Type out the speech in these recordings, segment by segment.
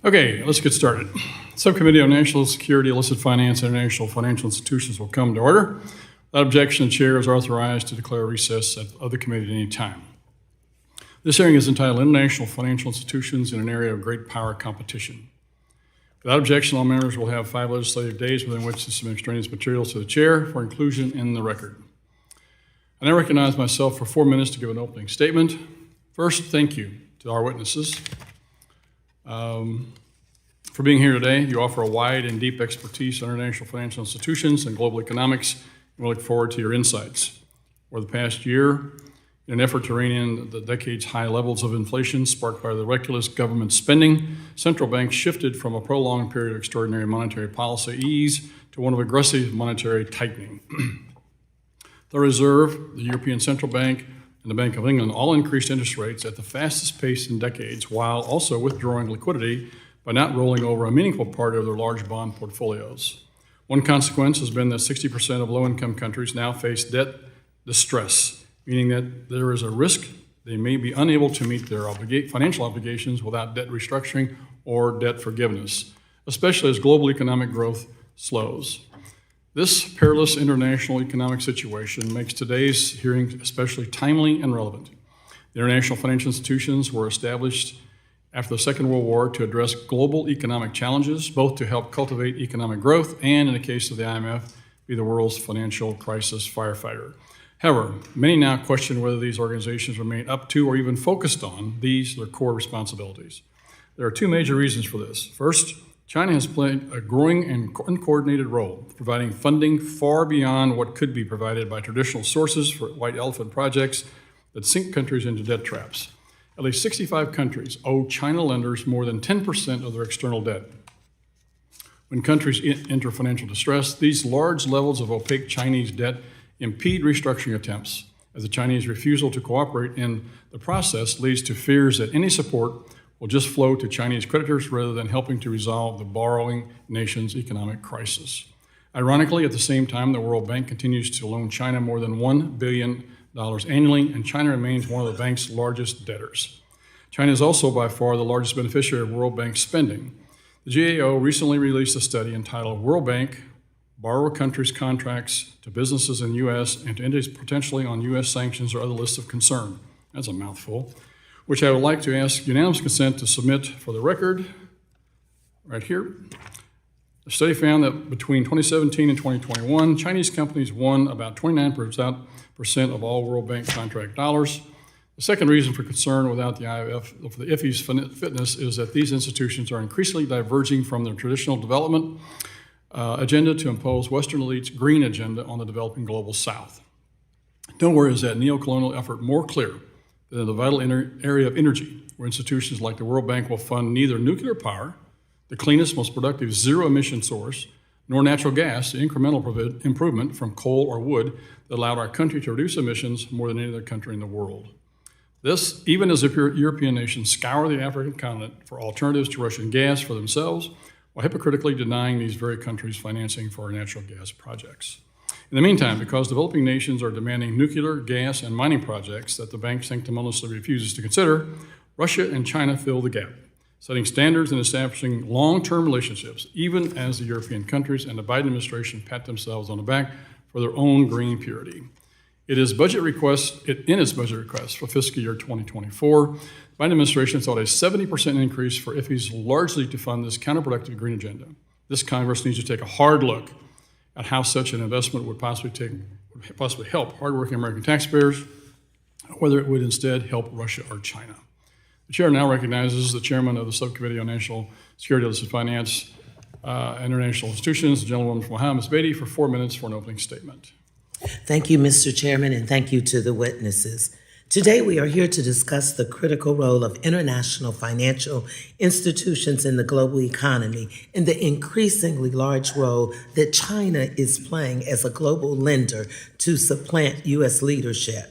Okay, let's get started. Subcommittee on National Security, Illicit Finance, and International Financial Institutions will come to order. Without objection, the chair is authorized to declare recess of the committee at any time. This hearing is entitled International Financial Institutions in an Area of Great Power Competition. Without objection, all members will have 5 legislative days within which to submit extraneous materials to the chair for inclusion in the record. I now recognize myself for 4 minutes to give an opening statement. First, thank you to our witnesses. For being here today. You offer a wide and deep expertise on international financial institutions and global economics, and we look forward to your insights. Over the past year, in an effort to rein in the decades-high levels of inflation sparked by the reckless government spending, central banks shifted from a prolonged period of extraordinary monetary policy ease to one of aggressive monetary tightening. The Reserve, the European Central Bank, and the Bank of England all increased interest rates at the fastest pace in decades, while also withdrawing liquidity by not rolling over a meaningful part of their large bond portfolios. One consequence has been that 60% of low-income countries now face debt distress, meaning that there is a risk they may be unable to meet their financial obligations without debt restructuring or debt forgiveness, especially as global economic growth slows. This perilous international economic situation makes today's hearing especially timely and relevant. The international financial institutions were established after the Second World War to address global economic challenges, both to help cultivate economic growth and, in the case of the IMF, be the world's financial crisis firefighter. However, many now question whether these organizations remain up to or even focused on their core responsibilities. There are 2 major reasons for this. First, China has played a growing and uncoordinated role, providing funding far beyond what could be provided by traditional sources for white elephant projects that sink countries into debt traps. At least 65 countries owe China lenders more than 10% of their external debt. When countries enter financial distress, these large levels of opaque Chinese debt impede restructuring attempts, as the Chinese refusal to cooperate in the process leads to fears that any support will just flow to Chinese creditors rather than helping to resolve the borrowing nation's economic crisis. Ironically, at the same time, the World Bank continues to loan China more than $1 billion annually, and China remains one of the bank's largest debtors. China is also by far the largest beneficiary of World Bank spending. The GAO recently released a study entitled World Bank, Borrower Countries' Contracts to Businesses in U.S. and to Entities Potentially on U.S. Sanctions or Other Lists of Concern. That's a mouthful. Which I would like to ask unanimous consent to submit for the record right here. The study found that between 2017 and 2021, Chinese companies won about 29% of all World Bank contract dollars. The second reason for concern without the IMF for the IFI's fitness is that these institutions are increasingly diverging from their traditional development agenda to impose Western elites' green agenda on the developing global South. Nowhere is that neocolonial effort more clear than in the vital area of energy, where institutions like the World Bank will fund neither nuclear power, the cleanest, most productive zero-emission source, nor natural gas, the incremental improvement from coal or wood that allowed our country to reduce emissions more than any other country in the world. This, even as the European nations scour the African continent for alternatives to Russian gas for themselves, while hypocritically denying these very countries financing for our natural gas projects. In the meantime, because developing nations are demanding nuclear, gas, and mining projects that the bank sanctimoniously refuses to consider, Russia and China fill the gap, setting standards and establishing long-term relationships, even as the European countries and the Biden administration pat themselves on the back for their own green purity. In its budget request for fiscal year 2024, the Biden administration sought a 70% increase for IFIs, largely to fund this counterproductive green agenda. This Congress needs to take a hard look at how such an investment would possibly help hardworking American taxpayers, whether it would instead help Russia or China. The chair now recognizes the chairman of the Subcommittee on National Security, Illicit Finance, International Institutions, the gentlewoman from Ohio, Ms. Beatty, for 4 minutes for an opening statement. Thank you, Mr. Chairman, and thank you to the witnesses. Today, we are here to discuss the critical role of international financial institutions in the global economy and the increasingly large role that China is playing as a global lender to supplant U.S. leadership.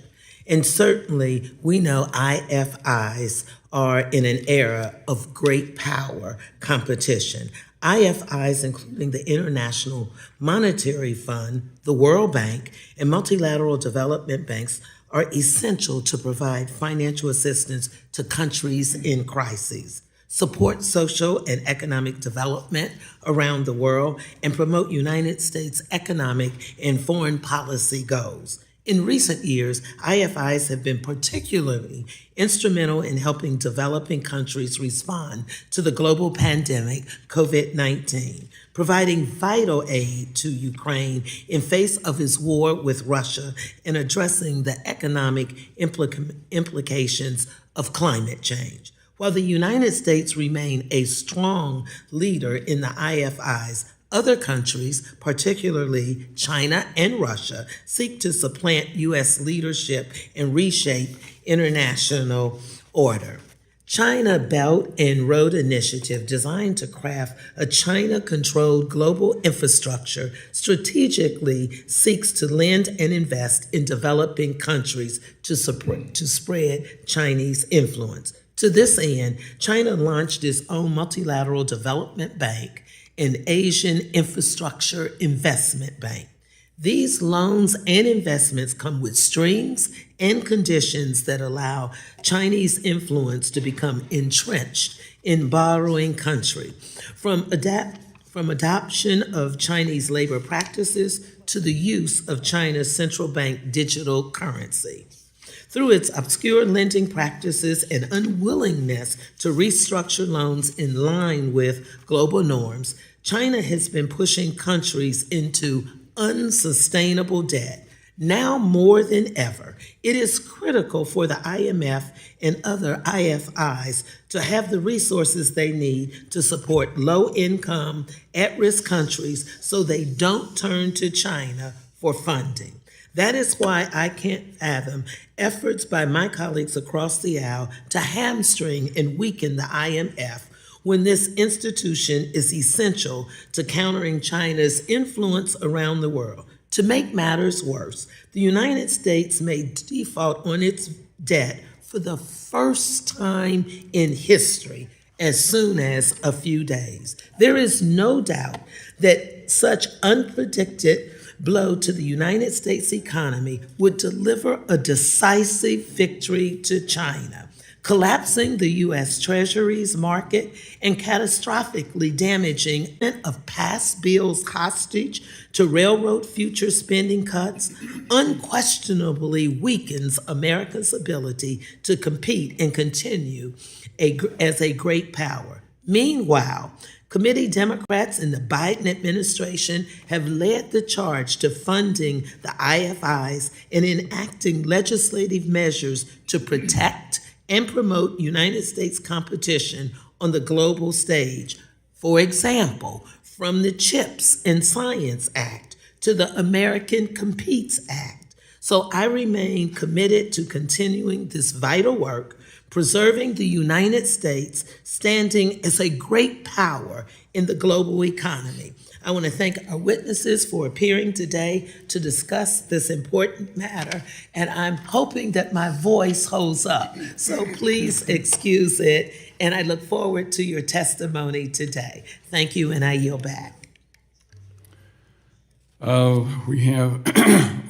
And certainly, we know IFIs are in an era of great power competition. IFIs, including the International Monetary Fund, the World Bank, and multilateral development banks, are essential to provide financial assistance to countries in crises. support social and economic development around the world, and promote United States economic and foreign policy goals. In recent years, IFIs have been particularly instrumental in helping developing countries respond to the global pandemic, COVID-19, providing vital aid to Ukraine in face of its war with Russia and addressing the economic implications of climate change. While the United States remain a strong leader in the IFIs, other countries, particularly China and Russia, seek to supplant U.S. leadership and reshape international order. China Belt and Road Initiative, designed to craft a China-controlled global infrastructure, strategically seeks to lend and invest in developing countries to spread Chinese influence. To this end, China launched its own multilateral development bank, an Asian Infrastructure Investment Bank. These loans and investments come with strings and conditions that allow Chinese influence to become entrenched in borrowing country, from adoption of Chinese labor practices to the use of China's central bank digital currency. Through its obscure lending practices and unwillingness to restructure loans in line with global norms, China has been pushing countries into unsustainable debt. Now more than ever, it is critical for the IMF and other IFIs to have the resources they need to support low-income, at-risk countries so they don't turn to China for funding. That is why I can't fathom efforts by my colleagues across the aisle to hamstring and weaken the IMF when this institution is essential to countering China's influence around the world. To make matters worse, the United States may default on its debt for the first time in history as soon as a few days. There is no doubt that such unpredicted blow to the United States economy would deliver a decisive victory to China, collapsing the U.S. Treasury's market and catastrophically damaging of past bills hostage to railroad future spending cuts unquestionably weakens America's ability to compete and continue as a great power. Meanwhile, Committee Democrats in the Biden administration have led the charge to funding the IFIs and enacting legislative measures to protect and promote United States competition on the global stage. For example, from the CHIPS and Science Act to the American Competes Act. So I remain committed to continuing this vital work, preserving the United States standing as a great power in the global economy. I want to thank our witnesses for appearing today to discuss this important matter, and I'm hoping that my voice holds up. So please excuse it, and I look forward to your testimony today. Thank you, and I yield back. We have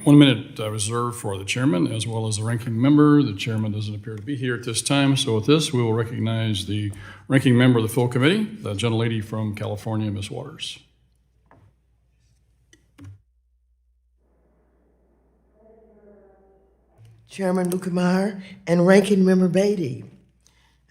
1 minute reserved for the chairman as well as the ranking member. The chairman doesn't appear to be here at this time, so with this, we will recognize the ranking member of the full committee, the gentlelady from California, Ms. Waters. Chairman Lukemeyer and Ranking Member Beatty,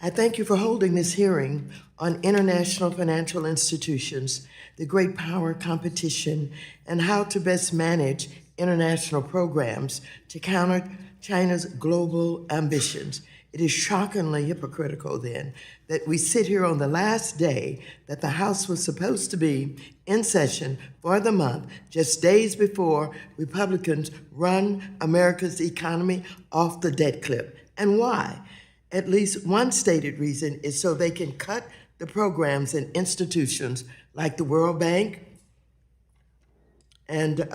I thank you for holding this hearing on international financial institutions, the great power competition, and how to best manage international programs to counter China's global ambitions. It is shockingly hypocritical, then, that we sit here on the last day that the House was supposed to be in session for the month, just days before Republicans run America's economy off the debt cliff. And why? At least one stated reason is so they can cut the programs and institutions like the World Bank and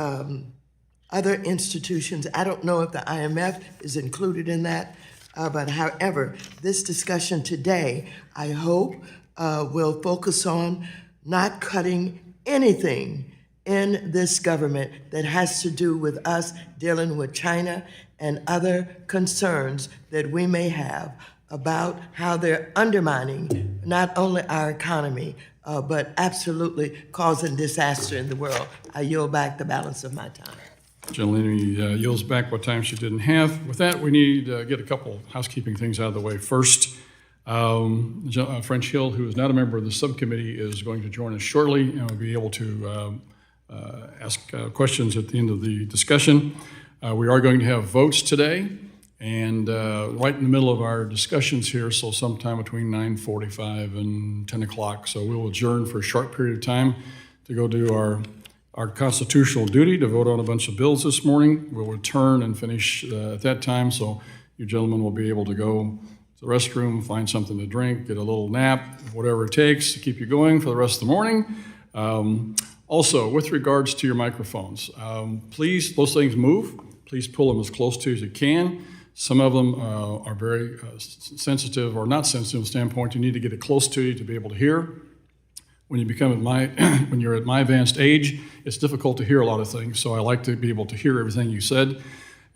other institutions. I don't know if the IMF is included in that, but however, this discussion today, I hope, will focus on not cutting anything in this government that has to do with us dealing with China and other concerns that we may have about how they're undermining not only our economy, but absolutely causing disaster in the world. I yield back the balance of my time. Gentlelady yields back what time she didn't have. With that, we need to get a couple housekeeping things out of the way. First, French Hill, who is not a member of the subcommittee, is going to join us shortly and will be able to ask questions at the end of the discussion. We are going to have votes today, and right in the middle of our discussions here, so sometime between 9:45 and 10 o'clock. So we will adjourn for a short period of time to go do our constitutional duty to vote on a bunch of bills this morning. We'll return and finish at that time, so you gentlemen will be able to go to the restroom, find something to drink, get a little nap, whatever it takes to keep you going for the rest of the morning. Also, with regards to your microphones, please, those things move. Please pull them as close to as you can. Some of them are very sensitive or not sensitive from the standpoint you need to get it close to you to be able to hear. When you become when you're at my advanced age, it's difficult to hear a lot of things. So I like to be able to hear everything you said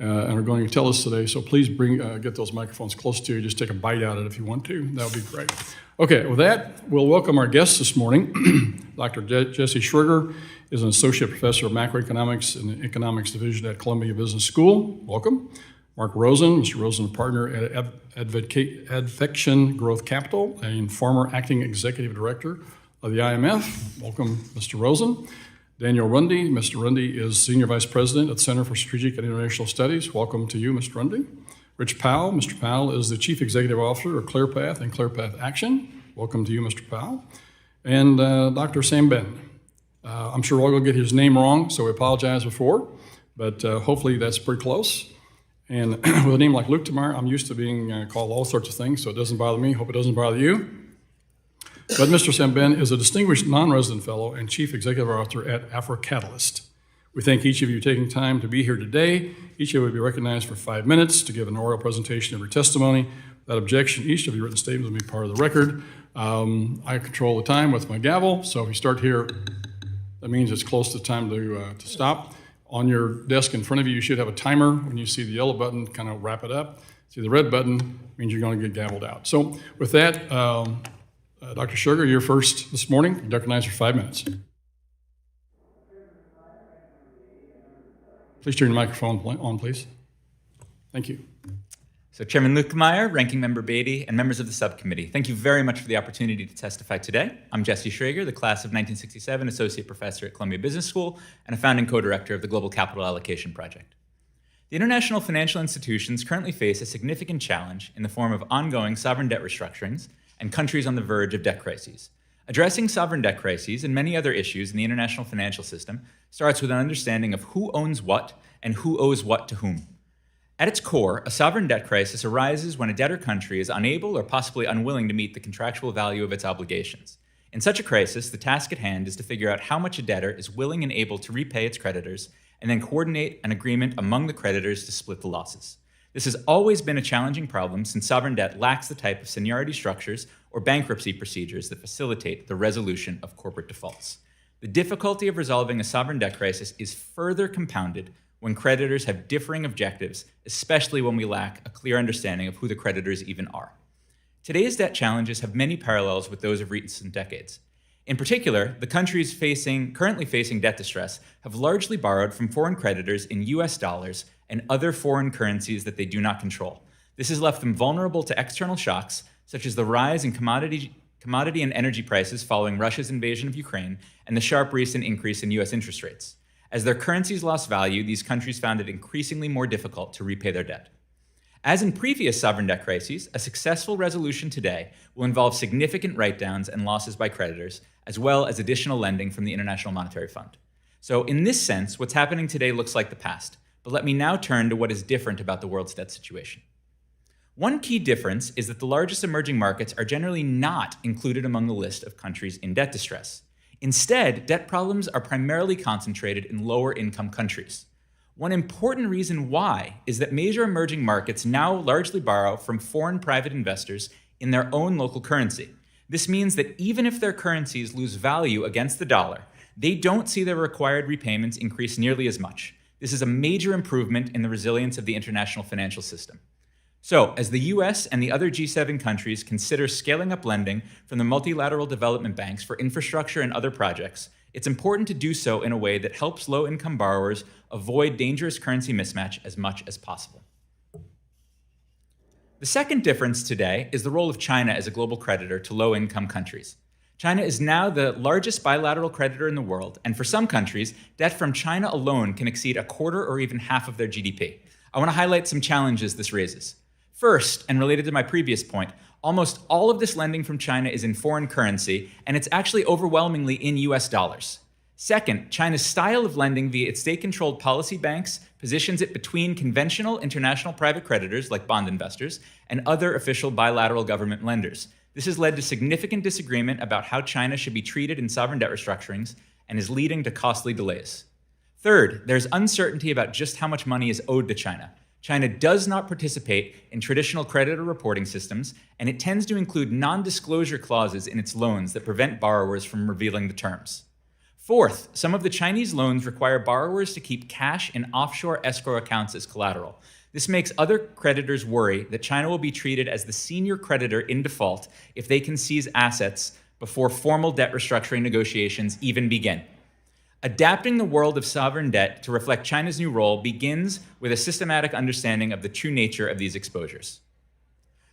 and are going to tell us today. So please get those microphones close to you. Just take a bite out of it if you want to. That would be great. Okay, with that, we'll welcome our guests this morning. Dr. Jesse Schriger is an associate professor of macroeconomics in the economics division at Columbia Business School. Welcome. Mark Rosen, Mr. Rosen, a partner at Advection Growth Capital and former acting executive director of the IMF. Welcome, Mr. Rosen. Daniel Rundy. Mr. Rundy is Senior Vice President at the Center for Strategic and International Studies. Welcome to you, Mr. Rundy. Rich Powell. Mr. Powell is the Chief Executive Officer of ClearPath and ClearPath Action. Welcome to you, Mr. Powell. And Dr. Sam Ben. I'm sure we're all going to get his name wrong, so we apologize before, but hopefully that's pretty close. And with a name like Luke Tamar, I'm used to being called all sorts of things, so it doesn't bother me. Hope it doesn't bother you. But Mr. Sam Ben is a distinguished non-resident fellow and chief executive officer at AfroCatalyst. We thank each of you taking time to be here today. Each of you will be recognized for 5 minutes to give an oral presentation of your testimony. Without objection, each of your written statements will be part of the record. I control the time with my gavel, so if you start here, that means it's close to time to stop. On your desk in front of you, you should have a timer. When you see the yellow button, kind of wrap it up. See the red button, means you're going to get gavelled out. So with that, Dr. Sugar, you're first this morning. You're recognized for 5 minutes. Please turn your microphone on, please. Thank you. So Chairman Lukemeyer, Ranking Member Beatty, and members of the subcommittee, thank you very much for the opportunity to testify today. I'm Jesse Schrager, the class of 1967 associate professor at Columbia Business School and a founding co-director of the Global Capital Allocation Project. The international financial institutions currently face a significant challenge in the form of ongoing sovereign debt restructurings and countries on the verge of debt crises. Addressing sovereign debt crises and many other issues in the international financial system starts with an understanding of who owns what and who owes what to whom. At its core, a sovereign debt crisis arises when a debtor country is unable or possibly unwilling to meet the contractual value of its obligations. In such a crisis, the task at hand is to figure out how much a debtor is willing and able to repay its creditors, and then coordinate an agreement among the creditors to split the losses. This has always been a challenging problem since sovereign debt lacks the type of seniority structures or bankruptcy procedures that facilitate the resolution of corporate defaults. The difficulty of resolving a sovereign debt crisis is further compounded when creditors have differing objectives, especially when we lack a clear understanding of who the creditors even are. Today's debt challenges have many parallels with those of recent decades. In particular, the countries currently facing debt distress have largely borrowed from foreign creditors in US dollars and other foreign currencies that they do not control. This has left them vulnerable to external shocks, such as the rise in commodity and energy prices following Russia's invasion of Ukraine and the sharp recent increase in US interest rates. As their currencies lost value, these countries found it increasingly more difficult to repay their debt. As in previous sovereign debt crises, a successful resolution today will involve significant write-downs and losses by creditors, as well as additional lending from the International Monetary Fund. So in this sense, what's happening today looks like the past, but let me now turn to what is different about the world's debt situation. One key difference is that the largest emerging markets are generally not included among the list of countries in debt distress. Instead, debt problems are primarily concentrated in lower income countries. One important reason why is that major emerging markets now largely borrow from foreign private investors in their own local currency. This means that even if their currencies lose value against the dollar, they don't see their required repayments increase nearly as much. This is a major improvement in the resilience of the international financial system. So, as the US and the other G7 countries consider scaling up lending from the multilateral development banks for infrastructure and other projects, it's important to do so in a way that helps low-income borrowers avoid dangerous currency mismatch as much as possible. The second difference today is the role of China as a global creditor to low-income countries. China is now the largest bilateral creditor in the world, and for some countries, debt from China alone can exceed a quarter or even half of their GDP. I want to highlight some challenges this raises. First, and related to my previous point, almost all of this lending from China is in foreign currency, and it's actually overwhelmingly in US dollars. Second, China's style of lending via its state-controlled policy banks positions it between conventional international private creditors, like bond investors, and other official bilateral government lenders. This has led to significant disagreement about how China should be treated in sovereign debt restructurings and is leading to costly delays. Third, there's uncertainty about just how much money is owed to China. China does not participate in traditional creditor reporting systems, and it tends to include non-disclosure clauses in its loans that prevent borrowers from revealing the terms. Fourth, some of the Chinese loans require borrowers to keep cash in offshore escrow accounts as collateral. This makes other creditors worry that China will be treated as the senior creditor in default if they can seize assets before formal debt restructuring negotiations even begin. Adapting the world of sovereign debt to reflect China's new role begins with a systematic understanding of the true nature of these exposures.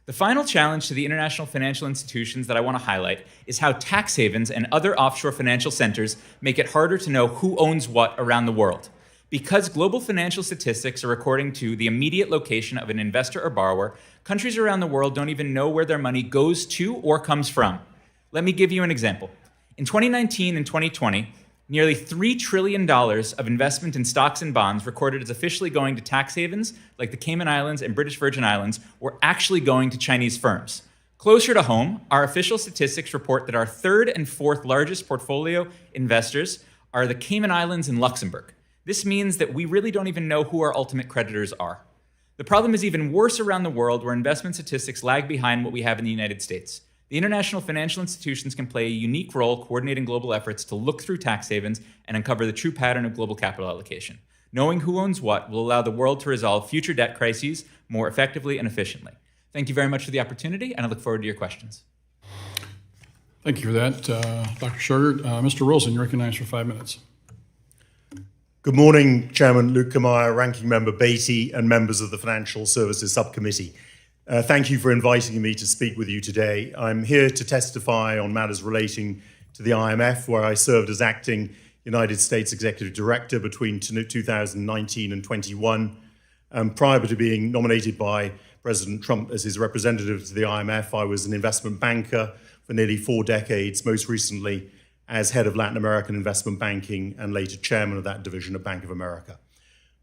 The final challenge to the international financial institutions that I want to highlight is how tax havens and other offshore financial centers make it harder to know who owns what around the world. Because global financial statistics are according to the immediate location of an investor or borrower, countries around the world don't even know where their money goes to or comes from. Let me give you an example. In 2019 and 2020, nearly $3 trillion of investment in stocks and bonds recorded as officially going to tax havens like the Cayman Islands and British Virgin Islands were actually going to Chinese firms. Closer to home, our official statistics report that our third and fourth largest portfolio investors are the Cayman Islands and Luxembourg. This means that we really don't even know who our ultimate creditors are. The problem is even worse around the world, where investment statistics lag behind what we have in the United States. The international financial institutions can play a unique role coordinating global efforts to look through tax havens and uncover the true pattern of global capital allocation. Knowing who owns what will allow the world to resolve future debt crises more effectively and efficiently. Thank you very much for the opportunity, and I look forward to your questions. Thank you for that, Dr. Sugar. Mr. Wilson, you're recognized for 5 minutes. Good morning, Chairman Lukemeyer, Ranking Member Beatty, and members of the Financial Services Subcommittee. Thank you for inviting me to speak with you today. I'm here to testify on matters relating to the IMF, where I served as acting United States Executive Director between 2019 and 21. Prior to being nominated by President Trump as his representative to the IMF, I was an investment banker for nearly 4 decades, most recently as head of Latin American investment banking and later chairman of that division of Bank of America.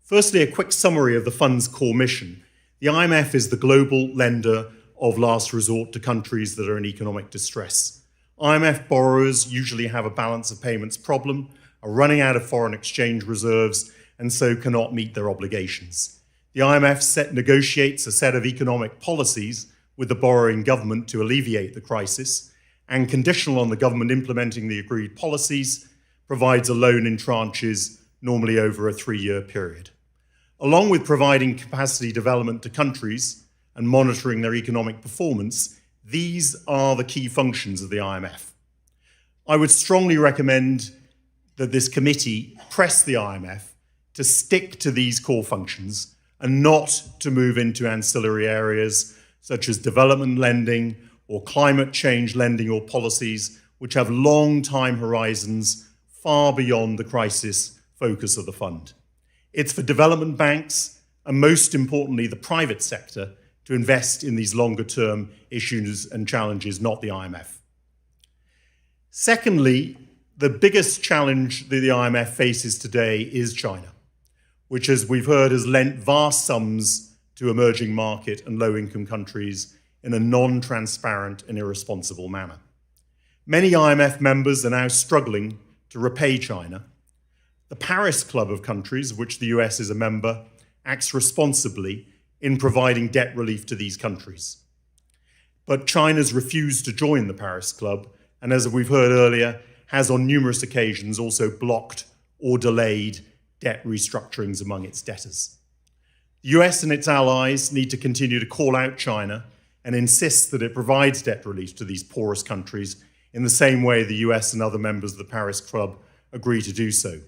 Firstly, a quick summary of the fund's core mission. The IMF is the global lender of last resort to countries that are in economic distress. IMF borrowers usually have a balance of payments problem, are running out of foreign exchange reserves, and so cannot meet their obligations. The IMF negotiates a set of economic policies with the borrowing government to alleviate the crisis, and conditional on the government implementing the agreed policies, provides a loan in tranches, normally over a 3-year period. Along with providing capacity development to countries and monitoring their economic performance, these are the key functions of the IMF. I would strongly recommend that this committee press the IMF to stick to these core functions and not to move into ancillary areas such as development lending or climate change lending or policies which have long time horizons far beyond the crisis focus of the fund. It's for development banks and most importantly the private sector to invest in these longer term issues and challenges, not the IMF. Secondly, the biggest challenge that the IMF faces today is China, which, as we've heard, has lent vast sums to emerging market and low-income countries in a non-transparent and irresponsible manner. Many IMF members are now struggling to repay China. The Paris Club of countries, of which the US is a member, acts responsibly in providing debt relief to these countries. But China's refused to join the Paris Club, and as we've heard earlier, has on numerous occasions also blocked or delayed debt restructurings among its debtors. The US and its allies need to continue to call out China and insist that it provides debt relief to these poorest countries in the same way the US and other members of the Paris Club agree to do so.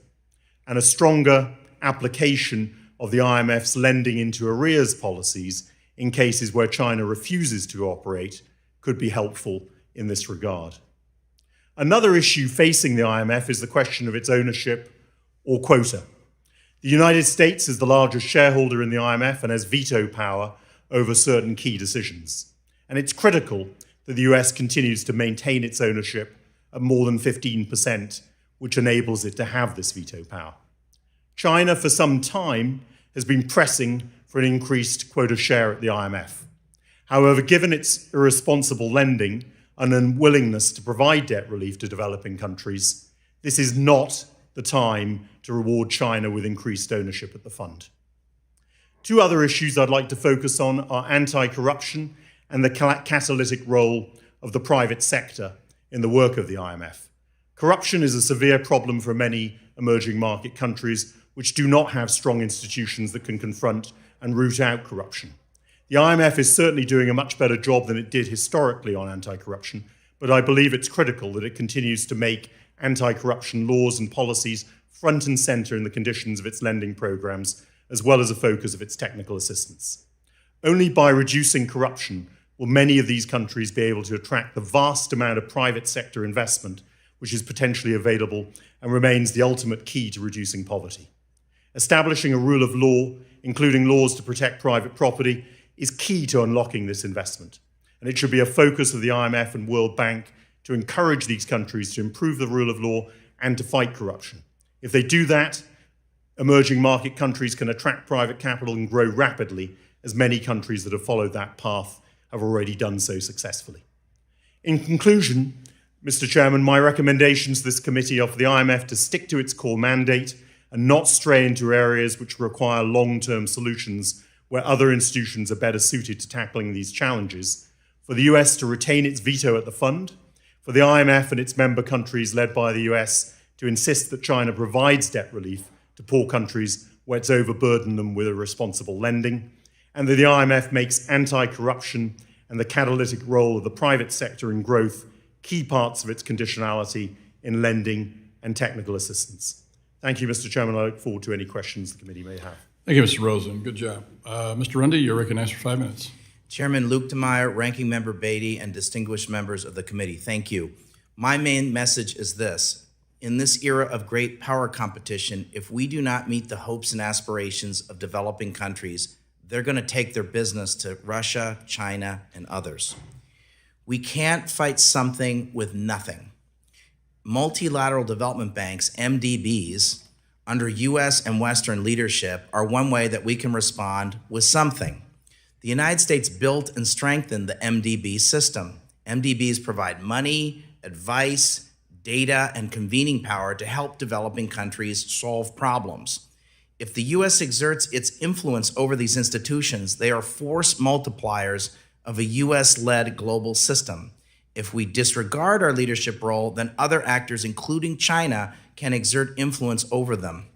And a stronger application of the IMF's lending into arrears policies in cases where China refuses to cooperate could be helpful in this regard. Another issue facing the IMF is the question of its ownership or quota. The United States is the largest shareholder in the IMF and has veto power over certain key decisions. And it's critical that the US continues to maintain its ownership at more than 15%, which enables it to have this veto power. China, for some time, has been pressing for an increased quota share at the IMF. However, given its irresponsible lending and unwillingness to provide debt relief to developing countries, this is not the time to reward China with increased ownership at the fund. Two other issues I'd like to focus on are anti-corruption and the catalytic role of the private sector in the work of the IMF. Corruption is a severe problem for many emerging market countries which do not have strong institutions that can confront and root out corruption. The IMF is certainly doing a much better job than it did historically on anti-corruption, but I believe it's critical that it continues to make anti-corruption laws and policies front and center in the conditions of its lending programs, as well as a focus of its technical assistance. Only by reducing corruption will many of these countries be able to attract the vast amount of private sector investment which is potentially available and remains the ultimate key to reducing poverty. Establishing a rule of law, including laws to protect private property, is key to unlocking this investment. And it should be a focus of the IMF and World Bank to encourage these countries to improve the rule of law and to fight corruption. If they do that, emerging market countries can attract private capital and grow rapidly, as many countries that have followed that path have already done so successfully. In conclusion, Mr. Chairman, my recommendations to this committee are for the IMF to stick to its core mandate and not stray into areas which require long-term solutions where other institutions are better suited to tackling these challenges, for the US to retain its veto at the fund, for the IMF and its member countries led by the US to insist that China provides debt relief to poor countries where it's overburdened them with irresponsible lending, and that the IMF makes anti-corruption and the catalytic role of the private sector in growth key parts of its conditionality in lending and technical assistance. Thank you, Mr. Chairman. I look forward to any questions the committee may have. Thank you, Mr. Rosen. Good job. Mr. Rundy, you're recognized for 5 minutes. Chairman Luke DeMeyer, Ranking Member Beatty, and distinguished members of the committee, thank you. My main message is this. In this era of great power competition, if we do not meet the hopes and aspirations of developing countries, they're going to take their business to Russia, China, and others. We can't fight something with nothing. Multilateral development banks, MDBs, under U.S. and Western leadership are one way that we can respond with something. The United States built and strengthened the MDB system. MDBs provide money, advice, data, and convening power to help developing countries solve problems. If the U.S. exerts its influence over these institutions, they are force multipliers of a U.S.-led global system. If we disregard our leadership role, then other actors, including China, can exert influence over them.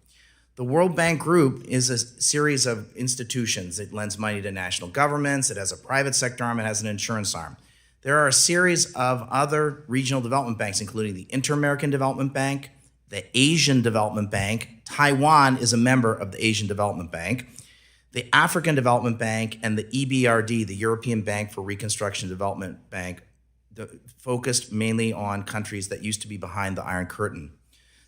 The World Bank Group is a series of institutions. It lends money to national governments, it has a private sector arm, it has an insurance arm. There are a series of other regional development banks, including the Inter-American Development Bank, the Asian Development Bank. Taiwan is a member of the Asian Development Bank, the African Development Bank, and the EBRD, the European Bank for Reconstruction and Development Bank, focused mainly on countries that used to be behind the Iron Curtain.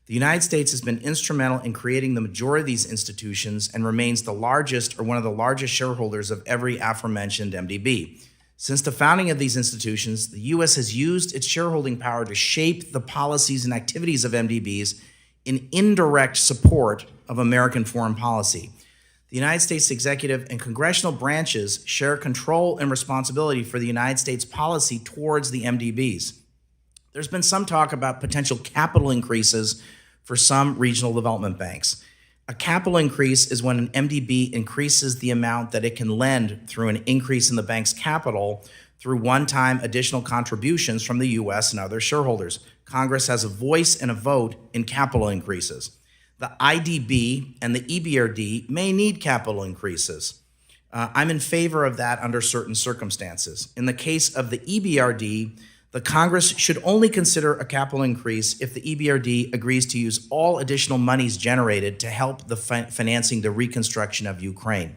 The United States has been instrumental in creating the majority of these institutions and remains the largest or one of the largest shareholders of every aforementioned MDB. Since the founding of these institutions, the U.S. has used its shareholding power to shape the policies and activities of MDBs in indirect support of American foreign policy. The United States executive and congressional branches share control and responsibility for the United States policy towards the MDBs. There's been some talk about potential capital increases for some regional development banks. A capital increase is when an MDB increases the amount that it can lend through an increase in the bank's capital through one-time additional contributions from the U.S. and other shareholders. Congress has a voice and a vote in capital increases. The IDB and the EBRD may need capital increases. I'm in favor of that under certain circumstances. In the case of the EBRD, the Congress should only consider a capital increase if the EBRD agrees to use all additional monies generated to help the financing the reconstruction of Ukraine.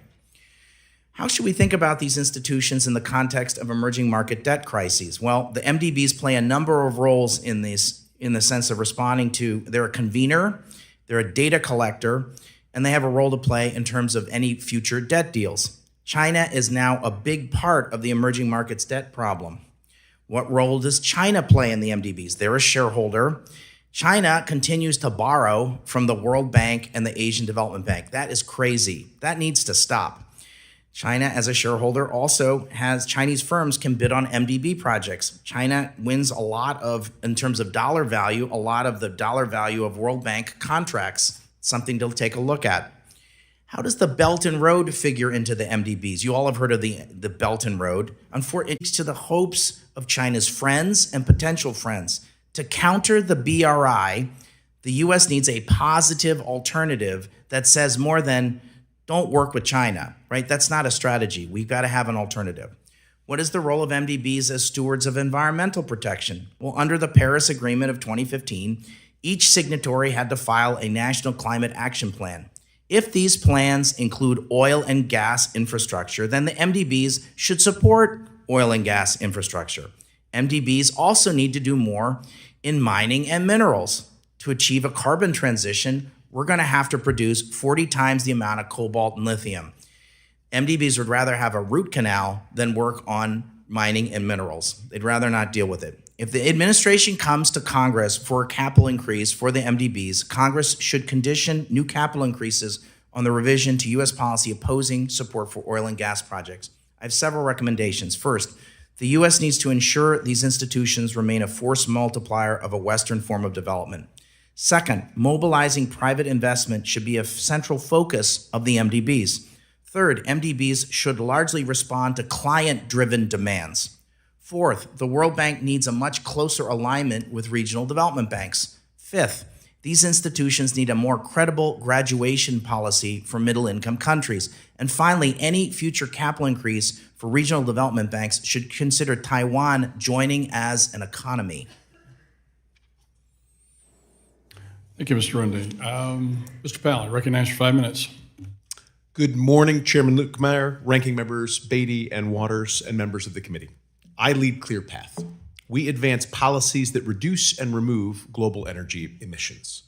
How should we think about these institutions in the context of emerging market debt crises? Well, the MDBs play a number of roles in this, in the sense of responding to, they're a convener, they're a data collector, and they have a role to play in terms of any future debt deals. China is now a big part of the emerging markets debt problem. What role does China play in the MDBs? They're a shareholder. China continues to borrow from the World Bank and the Asian Development Bank. That is crazy. That needs to stop. China, as a shareholder, also has Chinese firms can bid on MDB projects. China wins a lot of, in terms of dollar value, a lot of the dollar value of World Bank contracts, something to take a look at. How does the Belt and Road figure into the MDBs? You all have heard of the Belt and Road. Unfortunately, it's to the hopes of China's friends and potential friends. To counter the BRI, the U.S. needs a positive alternative that says more than, don't work with China, right? That's not a strategy. We've got to have an alternative. What is the role of MDBs as stewards of environmental protection? Well, under the Paris Agreement of 2015, each signatory had to file a national climate action plan. If these plans include oil and gas infrastructure, then the MDBs should support oil and gas infrastructure. MDBs also need to do more in mining and minerals. To achieve a carbon transition, we're going to have to produce 40 times the amount of cobalt and lithium. MDBs would rather have a root canal than work on mining and minerals. They'd rather not deal with it. If the administration comes to Congress for a capital increase for the MDBs, Congress should condition new capital increases on the revision to U.S. policy opposing support for oil and gas projects. I have several recommendations. First, the U.S. needs to ensure these institutions remain a force multiplier of a Western form of development. Second, mobilizing private investment should be a central focus of the MDBs. Third, MDBs should largely respond to client-driven demands. Fourth, the World Bank needs a much closer alignment with regional development banks. Fifth, these institutions need a more credible graduation policy for middle-income countries. And finally, any future capital increase for regional development banks should consider Taiwan joining as an economy. Thank you, Mr. Runde. Mr. Powell, I recognize for 5 minutes. Good morning, Chairman Lukemeyer, ranking members Beatty and Waters, and members of the committee. I lead ClearPath. We advance policies that reduce and remove global energy emissions.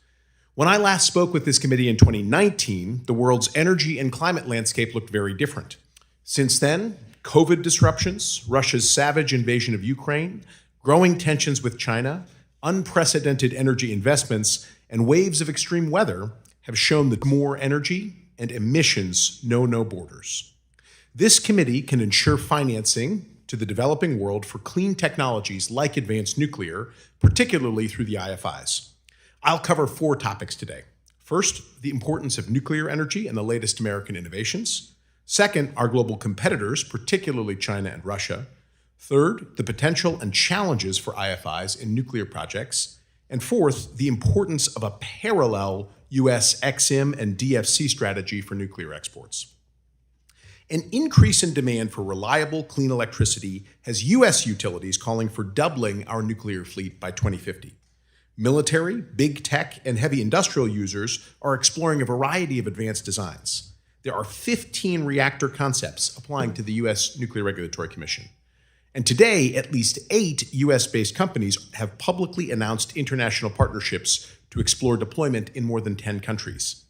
When I last spoke with this committee in 2019, the world's energy and climate landscape looked very different. Since then, COVID disruptions, Russia's savage invasion of Ukraine, growing tensions with China, unprecedented energy investments, and waves of extreme weather have shown that more energy and emissions know no borders. This committee can ensure financing to the developing world for clean technologies like advanced nuclear, particularly through the IFIs. I'll cover 4 topics today. First, the importance of nuclear energy and the latest American innovations. Second, our global competitors, particularly China and Russia. Third, the potential and challenges for IFIs in nuclear projects. And fourth, the importance of a parallel U.S. XM and DFC strategy for nuclear exports. An increase in demand for reliable, clean electricity has U.S. utilities calling for doubling our nuclear fleet by 2050. Military, big tech, and heavy industrial users are exploring a variety of advanced designs. There are 15 reactor concepts applying to the U.S. Nuclear Regulatory Commission. And today, at least 8 U.S.-based companies have publicly announced international partnerships to explore deployment in more than 10 countries.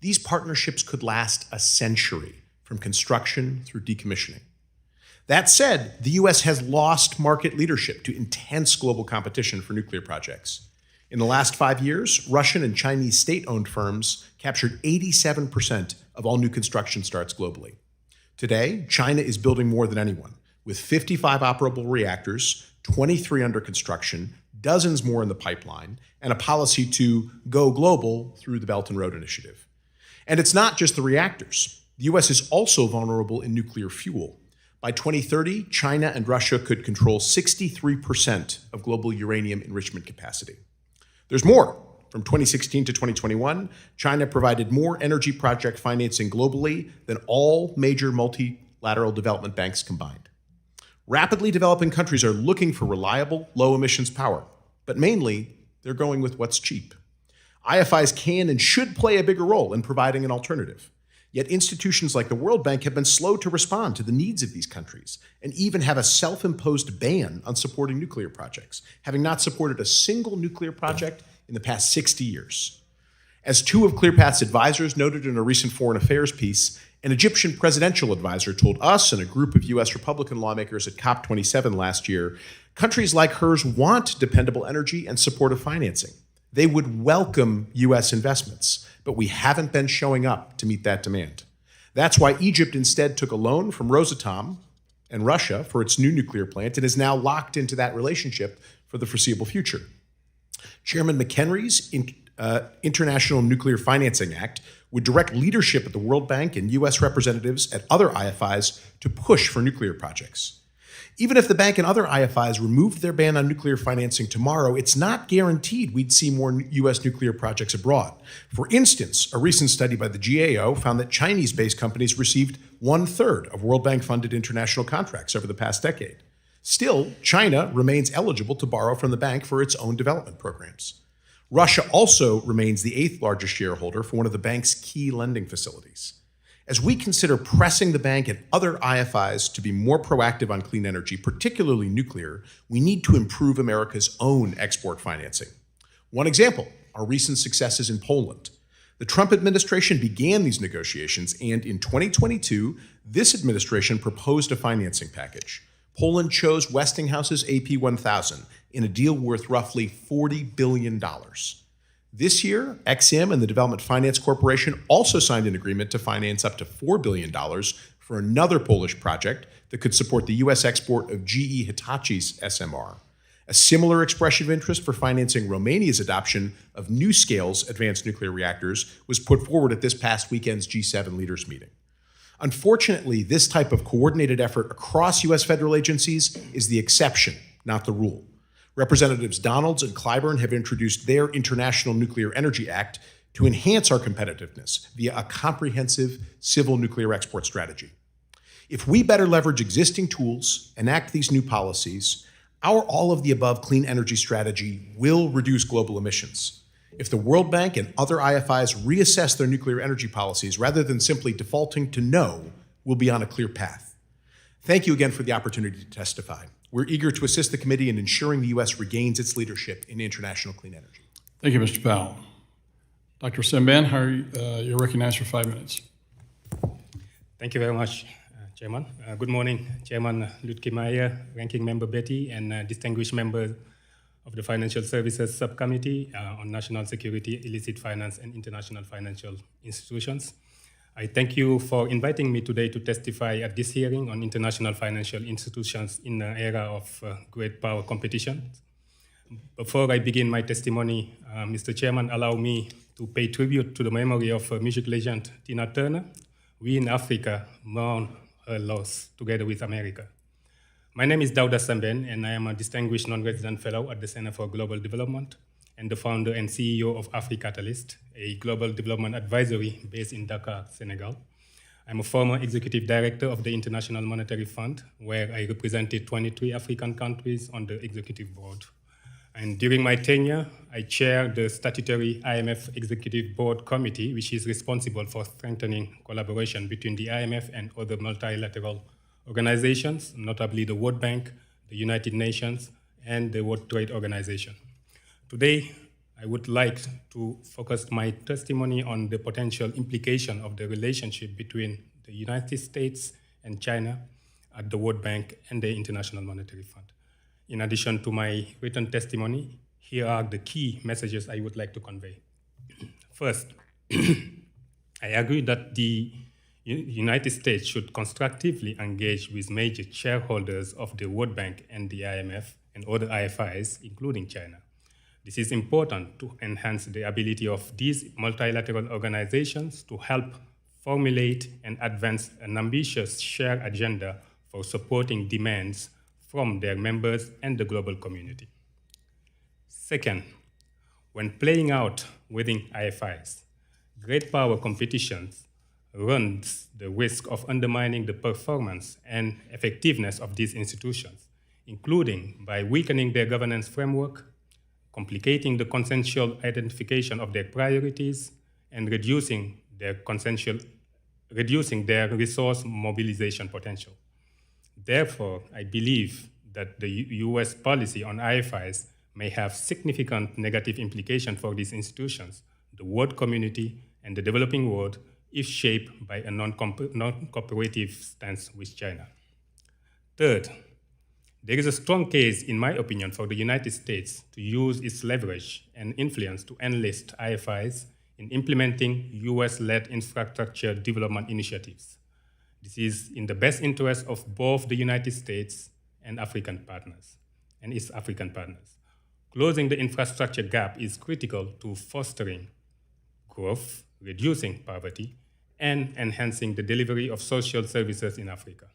These partnerships could last a century, from construction through decommissioning. That said, the U.S. has lost market leadership to intense global competition for nuclear projects. In the last 5 years, Russian and Chinese state-owned firms captured 87% of all new construction starts globally. Today, China is building more than anyone, with 55 operable reactors, 23 under construction, dozens more in the pipeline, and a policy to go global through the Belt and Road Initiative. And it's not just the reactors. The U.S. is also vulnerable in nuclear fuel. By 2030, China and Russia could control 63% of global uranium enrichment capacity. There's more. From 2016 to 2021, China provided more energy project financing globally than all major multilateral development banks combined. Rapidly developing countries are looking for reliable, low emissions power, but mainly they're going with what's cheap. IFIs can and should play a bigger role in providing an alternative. Yet institutions like the World Bank have been slow to respond to the needs of these countries and even have a self-imposed ban on supporting nuclear projects, having not supported a single nuclear project in the past 60 years. As two of ClearPath's advisors noted in a recent foreign affairs piece, an Egyptian presidential advisor told us and a group of U.S. Republican lawmakers at COP27 last year, countries like hers want dependable energy and supportive financing. They would welcome U.S. investments, but we haven't been showing up to meet that demand. That's why Egypt instead took a loan from Rosatom and Russia for its new nuclear plant and is now locked into that relationship for the foreseeable future. Chairman McHenry's International Nuclear Financing Act would direct leadership at the World Bank and U.S. representatives at other IFIs to push for nuclear projects. Even if the bank and other IFIs removed their ban on nuclear financing tomorrow, it's not guaranteed we'd see more U.S. nuclear projects abroad. For instance, a recent study by the GAO found that Chinese-based companies received 1/3 of World Bank-funded international contracts over the past decade. Still, China remains eligible to borrow from the bank for its own development programs. Russia also remains the 8th largest shareholder for one of the bank's key lending facilities. As we consider pressing the bank and other IFIs to be more proactive on clean energy, particularly nuclear, we need to improve America's own export financing. One example, our recent successes in Poland. The Trump administration began these negotiations, and in 2022, this administration proposed a financing package. Poland chose Westinghouse's AP 1000 in a deal worth roughly $40 billion. This year, Ex-Im and the Development Finance Corporation also signed an agreement to finance up to $4 billion for another Polish project that could support the U.S. export of GE Hitachi's SMR. A similar expression of interest for financing Romania's adoption of NuScale's advanced nuclear reactors was put forward at this past weekend's G7 leaders meeting. Unfortunately, this type of coordinated effort across U.S. federal agencies is the exception, not the rule. Representatives Donalds and Clyburn have introduced their International Nuclear Energy Act to enhance our competitiveness via a comprehensive civil nuclear export strategy. If we better leverage existing tools, enact these new policies, our all-of-the-above clean energy strategy will reduce global emissions. If the World Bank and other IFIs reassess their nuclear energy policies rather than simply defaulting to no, we'll be on a clear path. Thank you again for the opportunity to testify. We're eager to assist the committee in ensuring the U.S. regains its leadership in international clean energy. Thank you, Mr. Powell. Dr. Semban, you're recognized for 5 minutes. Thank you very much, Chairman. Good morning, Chairman Lutkemeyer, Ranking Member Betty, and distinguished members of the Financial Services Subcommittee on National Security, Illicit Finance, and International Financial Institutions. I thank you for inviting me today to testify at this hearing on international financial institutions in the era of great power competition. Before I begin my testimony, Mr. Chairman, allow me to pay tribute to the memory of music legend Tina Turner. We in Africa mourn her loss together with America. My name is Dauda Semben, and I am a distinguished non-resident fellow at the Center for Global Development and the founder and CEO of AfriCatalyst, a global development advisory based in Dakar, Senegal. I'm a former executive director of the International Monetary Fund, where I represented 23 African countries on the executive board. And during my tenure, I chaired the statutory IMF Executive Board Committee, which is responsible for strengthening collaboration between the IMF and other multilateral organizations, notably the World Bank, the United Nations, and the World Trade Organization. Today, I would like to focus my testimony on the potential implication of the relationship between the United States and China at the World Bank and the International Monetary Fund. In addition to my written testimony, here are the key messages I would like to convey. First, I agree that the United States should constructively engage with major shareholders of the World Bank and the IMF and other IFIs, including China. This is important to enhance the ability of these multilateral organizations to help formulate and advance an ambitious shared agenda for supporting demands from their members and the global community. Second, when playing out within IFIs. Great power competitions runs the risk of undermining the performance and effectiveness of these institutions, including by weakening their governance framework, complicating the consensual identification of their priorities, and reducing their resource mobilization potential. Therefore, I believe that the US policy on IFIs may have significant negative implications for these institutions, the world community, and the developing world if shaped by a non-cooperative stance with China. Third, there is a strong case, in my opinion, for the United States to use its leverage and influence to enlist IFIs in implementing US-led infrastructure development initiatives. This is in the best interest of both the United States and African partners, and its African partners. Closing the infrastructure gap is critical to fostering growth, reducing poverty, and enhancing the delivery of social services in Africa.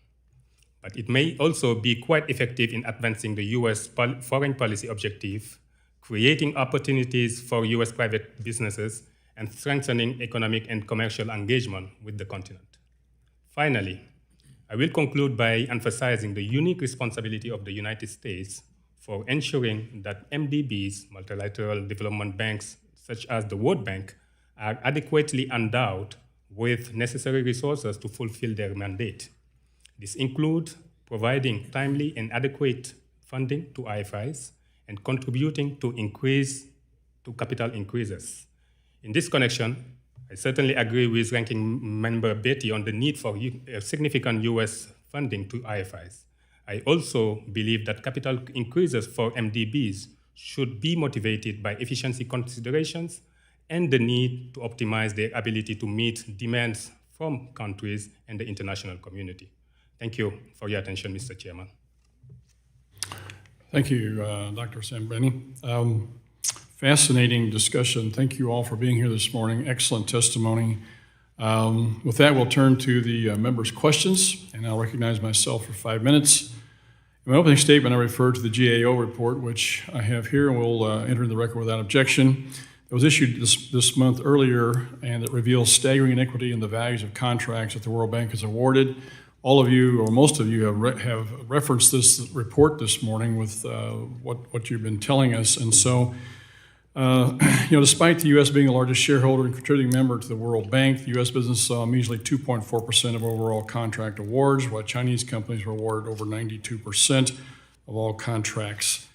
But it may also be quite effective in advancing the US foreign policy objective, creating opportunities for US private businesses, and strengthening economic and commercial engagement with the continent. Finally, I will conclude by emphasizing the unique responsibility of the United States for ensuring that MDBs, multilateral development banks, such as the World Bank, are adequately endowed with necessary resources to fulfill their mandate. This includes providing timely and adequate funding to IFIs and contributing to capital increases. In this connection, I certainly agree with Ranking Member Beatty on the need for significant US funding to IFIs. I also believe that capital increases for MDBs should be motivated by efficiency considerations and the need to optimize their ability to meet demands from countries and the international community. Thank you for your attention, Mr. Chairman. Thank you, Dr. Sambeni. Fascinating discussion. Thank you all for being here this morning. Excellent testimony. With that, we'll turn to the members' questions, and I'll recognize myself for 5 minutes. In my opening statement, I referred to the GAO report, which I have here, and we'll enter the record without objection. It was issued this month earlier, and it reveals staggering inequity in the values of contracts that the World Bank has awarded. All of you, or most of you, have referenced this report this morning with what you've been telling us, and so. Despite the U.S. being the largest shareholder and contributing member to the World Bank, the U.S. business saw measly 2.4% of overall contract awards, while Chinese companies were awarded over 92% of all contracts.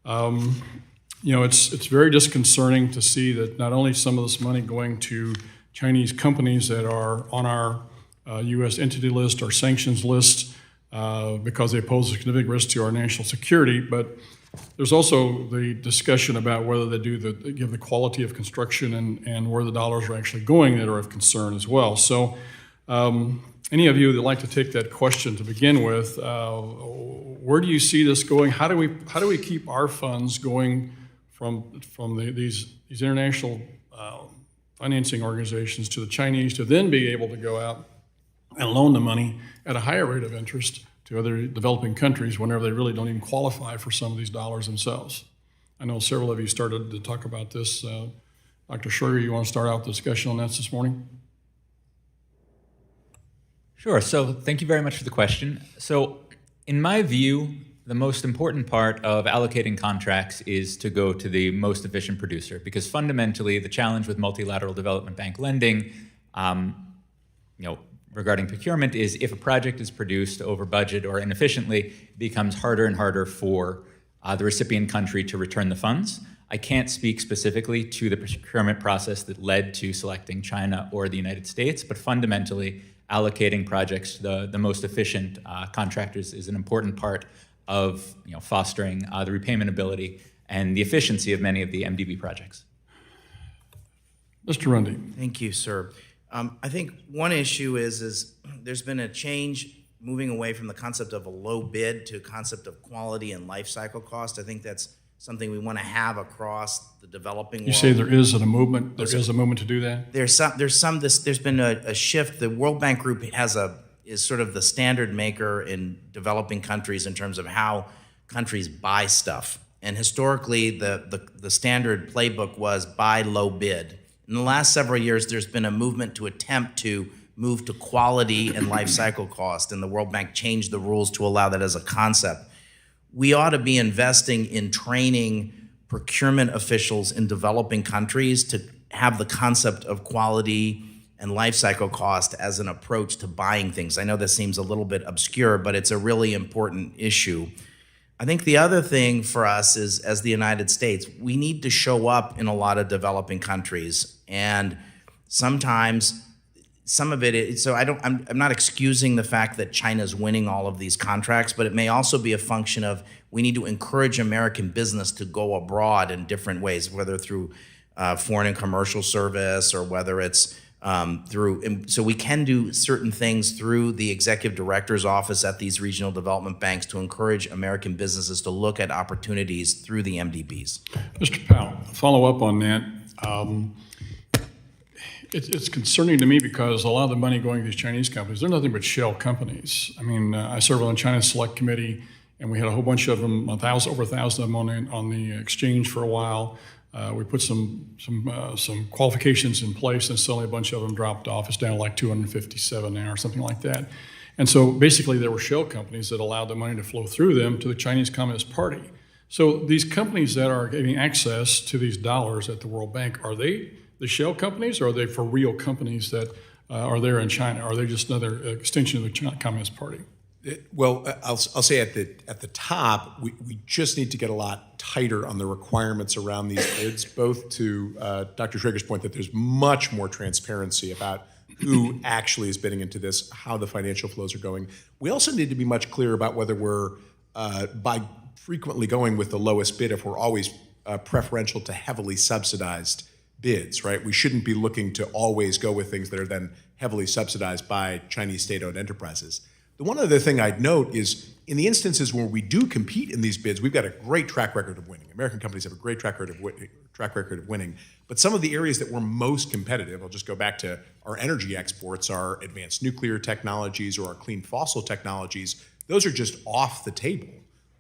It's very disconcerting to see that not only some of this money going to Chinese companies that are on our U.S. entity list or sanctions list because they pose a significant risk to our national security, but there's also the discussion about whether they give the quality of construction and where the dollars are actually going that are of concern as well. So any of you that like to take that question to begin with, where do you see this going? How do we keep our funds going from these international financing organizations to the Chinese to then be able to go out and loan the money at a higher rate of interest to other developing countries whenever they really don't even qualify for some of these dollars themselves? I know several of you started to talk about this. Dr. Schroeder, you want to start out the discussion on that this morning? Sure. So thank you very much for the question. So in my view, the most important part of allocating contracts is to go to the most efficient producer, because fundamentally the challenge with multilateral development bank lending, regarding procurement is if a project is produced over budget or inefficiently, it becomes harder and harder for the recipient country to return the funds. I can't speak specifically to the procurement process that led to selecting China or the United States, but fundamentally allocating projects to the most efficient contractors is an important part of fostering the repayment ability and the efficiency of many of the MDB projects. Mr. Rundy. Thank you, sir. I think one issue is there's been a change moving away from the concept of a low bid to a concept of quality and life cycle cost. I think that's something we want to have across the developing world. You say there is a movement. There is a movement to do that. There's been a shift. The World Bank Group is sort of the standard maker in developing countries in terms of how countries buy stuff. And historically, the standard playbook was buy low bid. In the last several years, there's been a movement to attempt to move to quality and life cycle cost, and the World Bank changed the rules to allow that as a concept. We ought to be investing in training procurement officials in developing countries to have the concept of quality and life cycle cost as an approach to buying things. I know this seems a little bit obscure, but it's a really important issue. I think the other thing for us is, as the United States, we need to show up in a lot of developing countries, and sometimes some of it, so I'm not excusing the fact that China's winning all of these contracts, but it may also be a function of we need to encourage American business to go abroad in different ways, whether through foreign and commercial service or whether it's so we can do certain things through the executive director's office at these regional development banks to encourage American businesses to look at opportunities through the MDBs. Mr. Powell, follow up on that. It's concerning to me because a lot of the money going to these Chinese companies, they're nothing but shell companies. I mean, I served on the China Select Committee, and we had a whole bunch of them, over 1,000 of them on the exchange for a while. We put some qualifications in place, and suddenly a bunch of them dropped off. It's down to like 257 now or something like that. And so basically there were shell companies that allowed the money to flow through them to the Chinese Communist Party. So these companies that are getting access to these dollars at the World Bank, are they the shell companies, or are they for real companies that are there in China? Are they just another extension of the China Communist Party? Well, I'll say at the top, we just need to get a lot tighter on the requirements around these bids, both to Dr. Schrager's point that there's much more transparency about who actually is bidding into this, how the financial flows are going. We also need to be much clearer about whether we're, by frequently going with the lowest bid, if we're always preferential to heavily subsidized bids, right? We shouldn't be looking to always go with things that are then heavily subsidized by Chinese state-owned enterprises. The one other thing I'd note is in the instances where we do compete in these bids, we've got a great track record of winning. American companies have a great track record of winning. But some of the areas that we're most competitive, I'll just go back to our energy exports, our advanced nuclear technologies or our clean fossil technologies, those are just off the table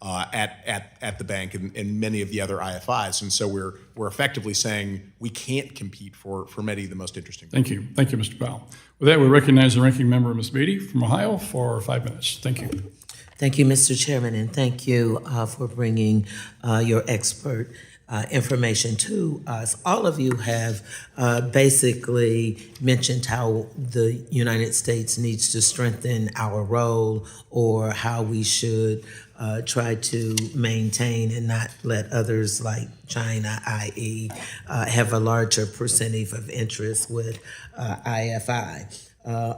at the bank and many of the other IFIs. And so we're effectively saying we can't compete for many of the most interesting. Thank you, Mr. Powell. With that, we recognize the ranking member, Ms. Beatty from Ohio, for 5 minutes. Thank you. Thank you, Mr. Chairman, and thank you for bringing your expert information to us. All of you have basically mentioned how the United States needs to strengthen our role, or how we should try to maintain and not let others like China, i.e., have a larger percentage of interest with IFI.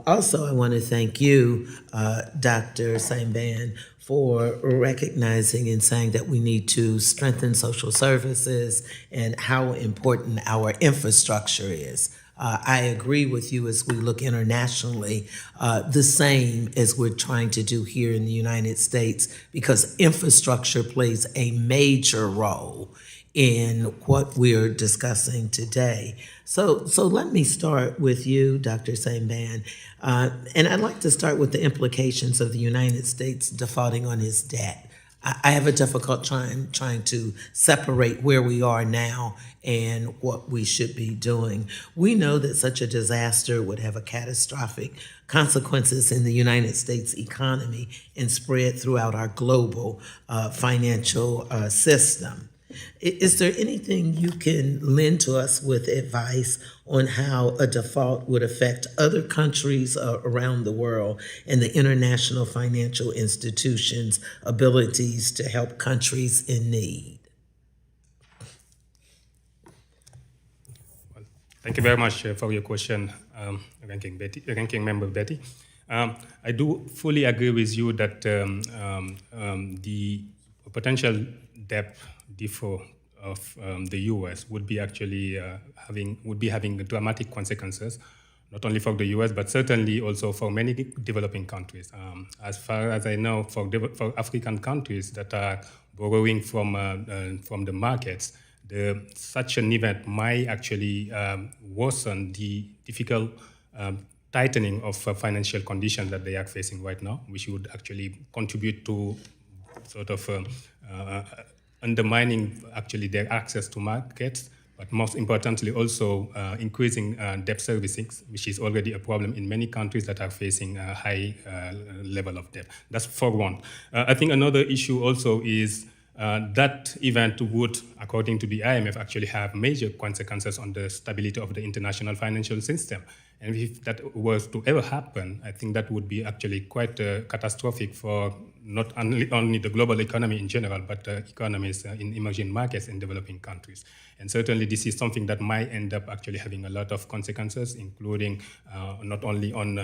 Also, I want to thank you, Dr. Saimban, for recognizing and saying that we need to strengthen social services and how important our infrastructure is. I agree with you as we look internationally, the same as we're trying to do here in the United States, because infrastructure plays a major role in what we're discussing today. So let me start with you, Dr. Saimban, and I'd like to start with the implications of the United States defaulting on its debt. I have a difficult time trying to separate where we are now and what we should be doing. We know that such a disaster would have a catastrophic consequences in the United States economy and spread throughout our global financial system. Is there anything you can lend to us with advice on how a default would affect other countries around the world and the international financial institutions' abilities to help countries in need? Well, thank you very much for your question, Ranking Member Betty. I do fully agree with you that the potential debt default of the U.S. would be actually having dramatic consequences, not only for the U.S. but certainly also for many developing countries. As far as I know, for African countries that are borrowing from the markets, such an event might actually worsen the difficult tightening of financial conditions that they are facing right now, which would actually contribute to sort of undermining actually their access to markets, but most importantly also increasing debt servicing, which is already a problem in many countries that are facing a high level of debt. That's for one. I think another issue also is that event would, according to the IMF, actually have major consequences on the stability of the international financial system. And if that was to ever happen, I think that would be actually quite catastrophic for not only the global economy in general, but economies in emerging markets in developing countries. And certainly this is something that might end up actually having a lot of consequences, including not only on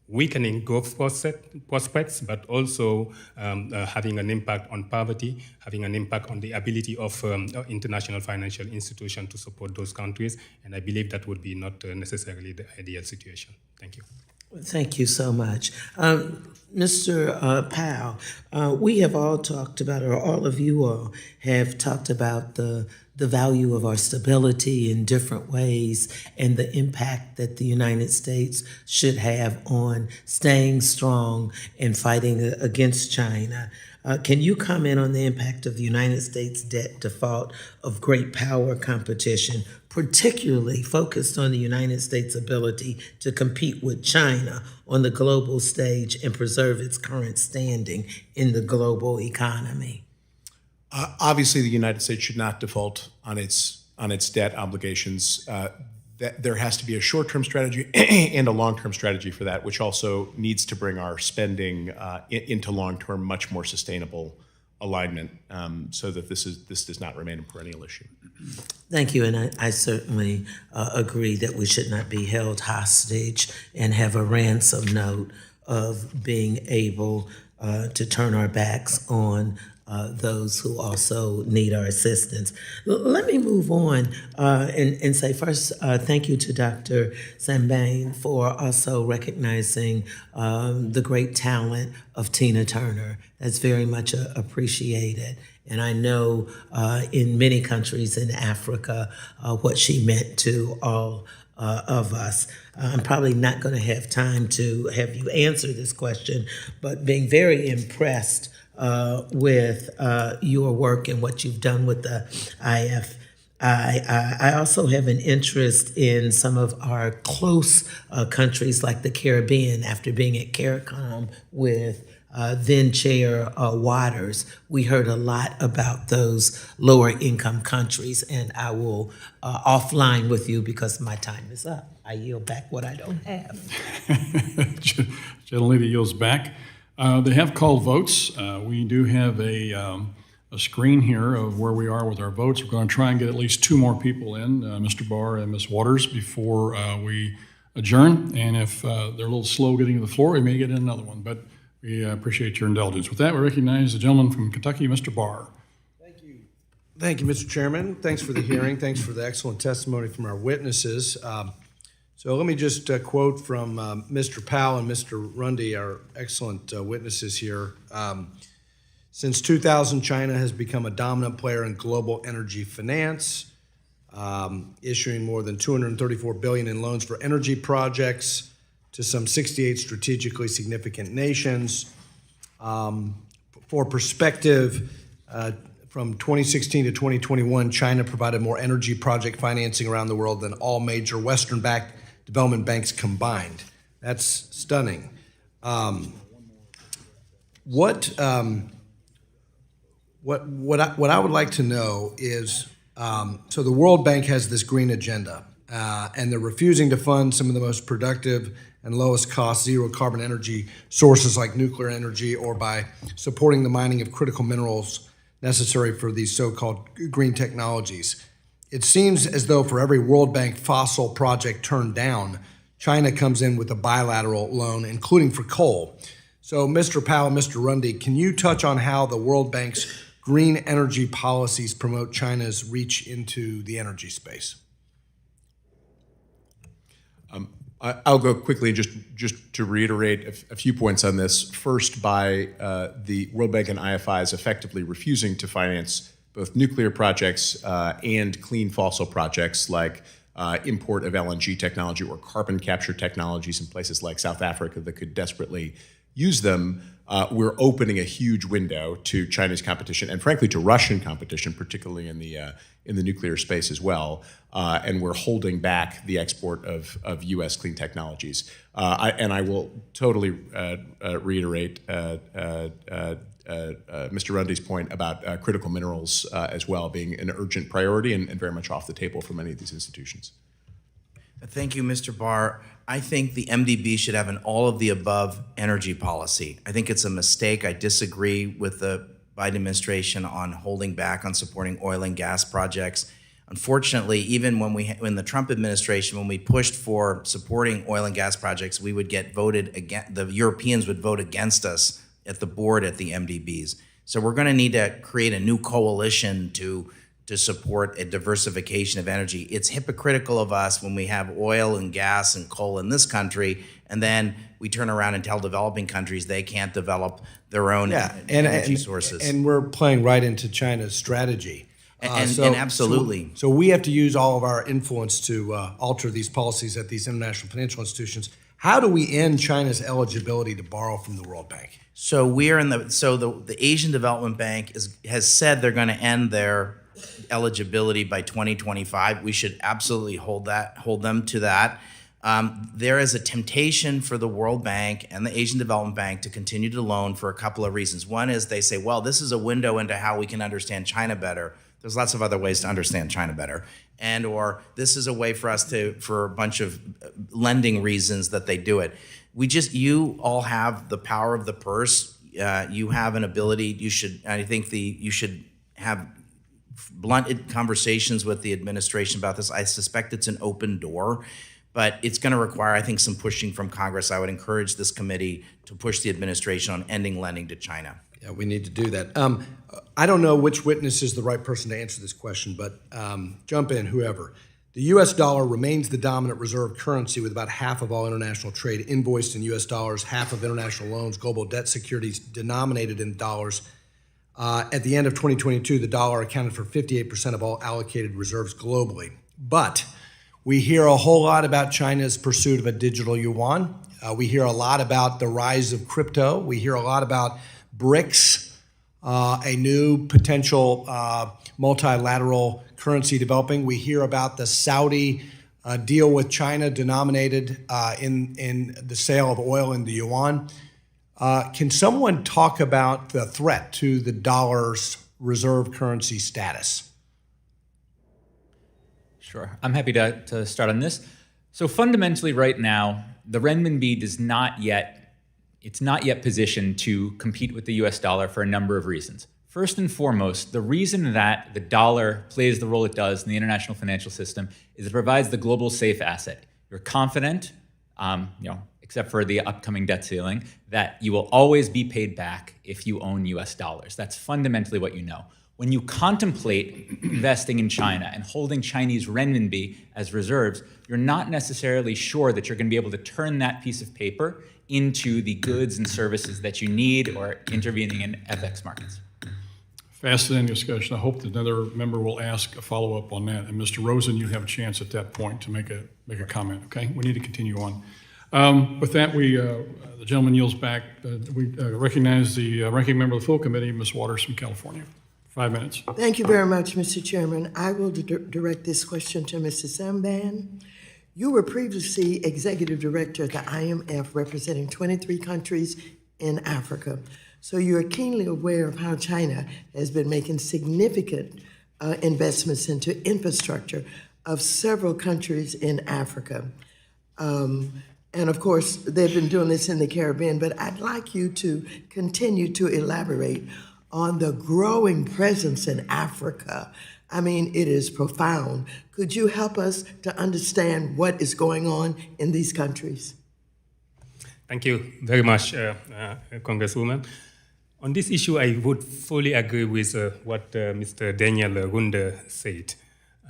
weakening growth prospects, but also having an impact on poverty, having an impact on the ability of international financial institutions to support those countries. And I believe that would be not necessarily the ideal situation. Thank you. Thank you so much. Mr. Powell, we have all talked about, or all of you all have talked about the value of our stability in different ways and the impact that the United States should have on staying strong and fighting against China. Can you comment on the impact of the United States debt default of great power competition, particularly focused on the United States' ability to compete with China on the global stage and preserve its current standing in the global economy? Obviously, the United States should not default on its debt obligations. There has to be a short-term strategy and a long-term strategy for that, which also needs to bring our spending into long-term, much more sustainable alignment, so that this does not remain a perennial issue. Thank you, and I certainly agree that we should not be held hostage and have a ransom note of being able to turn our backs on those who also need our assistance. Let me move on and say first, thank you to Dr. Sambane for also recognizing the great talent of Tina Turner. That's very much appreciated. And I know in many countries in Africa what she meant to all of us. I'm probably not going to have time to have you answer this question, but being very impressed with your work and what you've done with the IF. I also have an interest in some of our close countries like the Caribbean. After being at CARICOM with then Chair Waters, we heard a lot about those lower income countries, and I will offline with you because my time is up. I yield back what I don't have. Gentle lady yields back. They have called votes. We do have a screen here of where we are with our votes. We're going to try and get at least two more people in, Mr. Barr and Ms. Waters, before we adjourn. And if they're a little slow getting to the floor, we may get in another one. But we appreciate your indulgence. With that, we recognize the gentleman from Kentucky, Mr. Barr. Thank you, Mr. Chairman. Thanks for the hearing. Thanks for the excellent testimony from our witnesses. So let me just quote from Mr. Powell and Mr. Rundy, our excellent witnesses here. Since 2000, China has become a dominant player in global energy finance, issuing more than $234 billion in loans for energy projects to some 68 strategically significant nations. For perspective, from 2016 to 2021, China provided more energy project financing around the world than all major Western-backed development banks combined. That's stunning. What I would like to know is, so the World Bank has this green agenda, and they're refusing to fund some of the most productive and lowest cost zero carbon energy sources like nuclear energy, or by supporting the mining of critical minerals necessary for these so-called green technologies. It seems as though for every World Bank fossil project turned down, China comes in with a bilateral loan, including for coal. So, Mr. Powell, Mr. Rundy, can you touch on how the World Bank's green energy policies promote China's reach into the energy space? I'll go quickly just to reiterate a few points on this. First, by the World Bank and IFIs effectively refusing to finance both nuclear projects and clean fossil projects like import of LNG technology or carbon capture technologies in places like South Africa that could desperately use them. we're opening a huge window to Chinese competition and, frankly, to Russian competition, particularly in the nuclear space as well. And we're holding back the export of U.S. clean technologies. I will totally reiterate Mr. Rundy's point about critical minerals as well being an urgent priority and very much off the table for many of these institutions. Thank you, Mr. Barr. I think the MDB should have an all-of-the-above energy policy. I think it's a mistake. I disagree with the Biden administration on holding back on supporting oil and gas projects. Unfortunately, even when the Trump administration, when we pushed for supporting oil and gas projects, we would get voted against. The Europeans would vote against us at the board at the MDBs. So we're going to need to create a new coalition to support a diversification of energy. It's hypocritical of us when we have oil and gas and coal in this country, and then we turn around and tell developing countries they can't develop their own energy sources. And we're playing right into China's strategy. And absolutely. So we have to use all of our influence to alter these policies at these international financial institutions. How do we end China's eligibility to borrow from the World Bank? So the Asian Development Bank has said they're going to end their eligibility by 2025. We should absolutely hold them to that. There is a temptation for the World Bank and the Asian Development Bank to continue to loan for a couple of reasons. One is they say, well, this is a window into how we can understand China better. There's lots of other ways to understand China better. And or this is a way for us for a bunch of lending reasons that they do it. You all have the power of the purse. You have an ability. You should have blunted conversations with the administration about this. I suspect it's an open door, but it's going to require, I think, some pushing from Congress. I would encourage this committee to push the administration on ending lending to China. Yeah, we need to do that. I don't know which witness is the right person to answer this question, but jump in, whoever. The U.S. dollar remains the dominant reserve currency with about half of all international trade invoiced in U.S. dollars, half of international loans, global debt securities denominated in dollars. At the end of 2022, the dollar accounted for 58% of all allocated reserves globally. But we hear a whole lot about China's pursuit of a digital yuan. We hear a lot about the rise of crypto. We hear a lot about BRICS, a new potential multilateral currency developing. We hear about the Saudi deal with China denominated in the sale of oil in the yuan. Can someone talk about the threat to the dollar's reserve currency status? Sure. I'm happy to start on this. So fundamentally right now, the renminbi it's not yet positioned to compete with the US dollar for a number of reasons. First and foremost, the reason that the dollar plays the role it does in the international financial system is it provides the global safe asset. You're confident, except for the upcoming debt ceiling, that you will always be paid back if you own US dollars. That's fundamentally what you know. When you contemplate investing in China and holding Chinese renminbi as reserves, you're not necessarily sure that you're going to be able to turn that piece of paper into the goods and services that you need or intervening in FX markets. Fascinating discussion. I hope that another member will ask a follow-up on that. And Mr. Rosen, you have a chance at that point to make a comment, okay? We need to continue on. With that, the gentleman yields back. We recognize the ranking member of the full committee, Ms. Waters from California. 5 minutes. Thank you very much, Mr. Chairman. I will direct this question to Mr. Samban. You were previously executive director at the IMF, representing 23 countries in Africa. So you are keenly aware of how China has been making significant investments into infrastructure of several countries in Africa. And of course, they've been doing this in the Caribbean, but I'd like you to continue to elaborate on the growing presence in Africa. I mean, it is profound. Could you help us to understand what is going on in these countries? Thank you very much, Congresswoman. On this issue, I would fully agree with what Mr. Daniel Runde said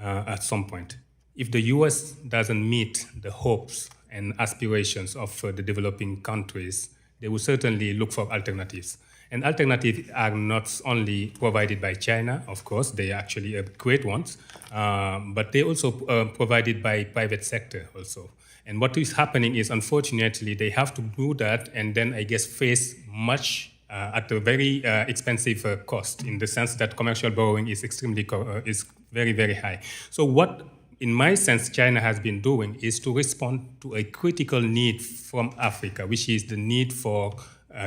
at some point. If the U.S. doesn't meet the hopes and aspirations of the developing countries, they will certainly look for alternatives. And alternatives are not only provided by China, of course, they are actually great ones, but they also provided by private sector also. And what is happening is, unfortunately, they have to do that and then, I guess, face much at a very expensive cost, in the sense that commercial borrowing is is very, very high. So what, in my sense, China has been doing is to respond to a critical need from Africa, which is the need for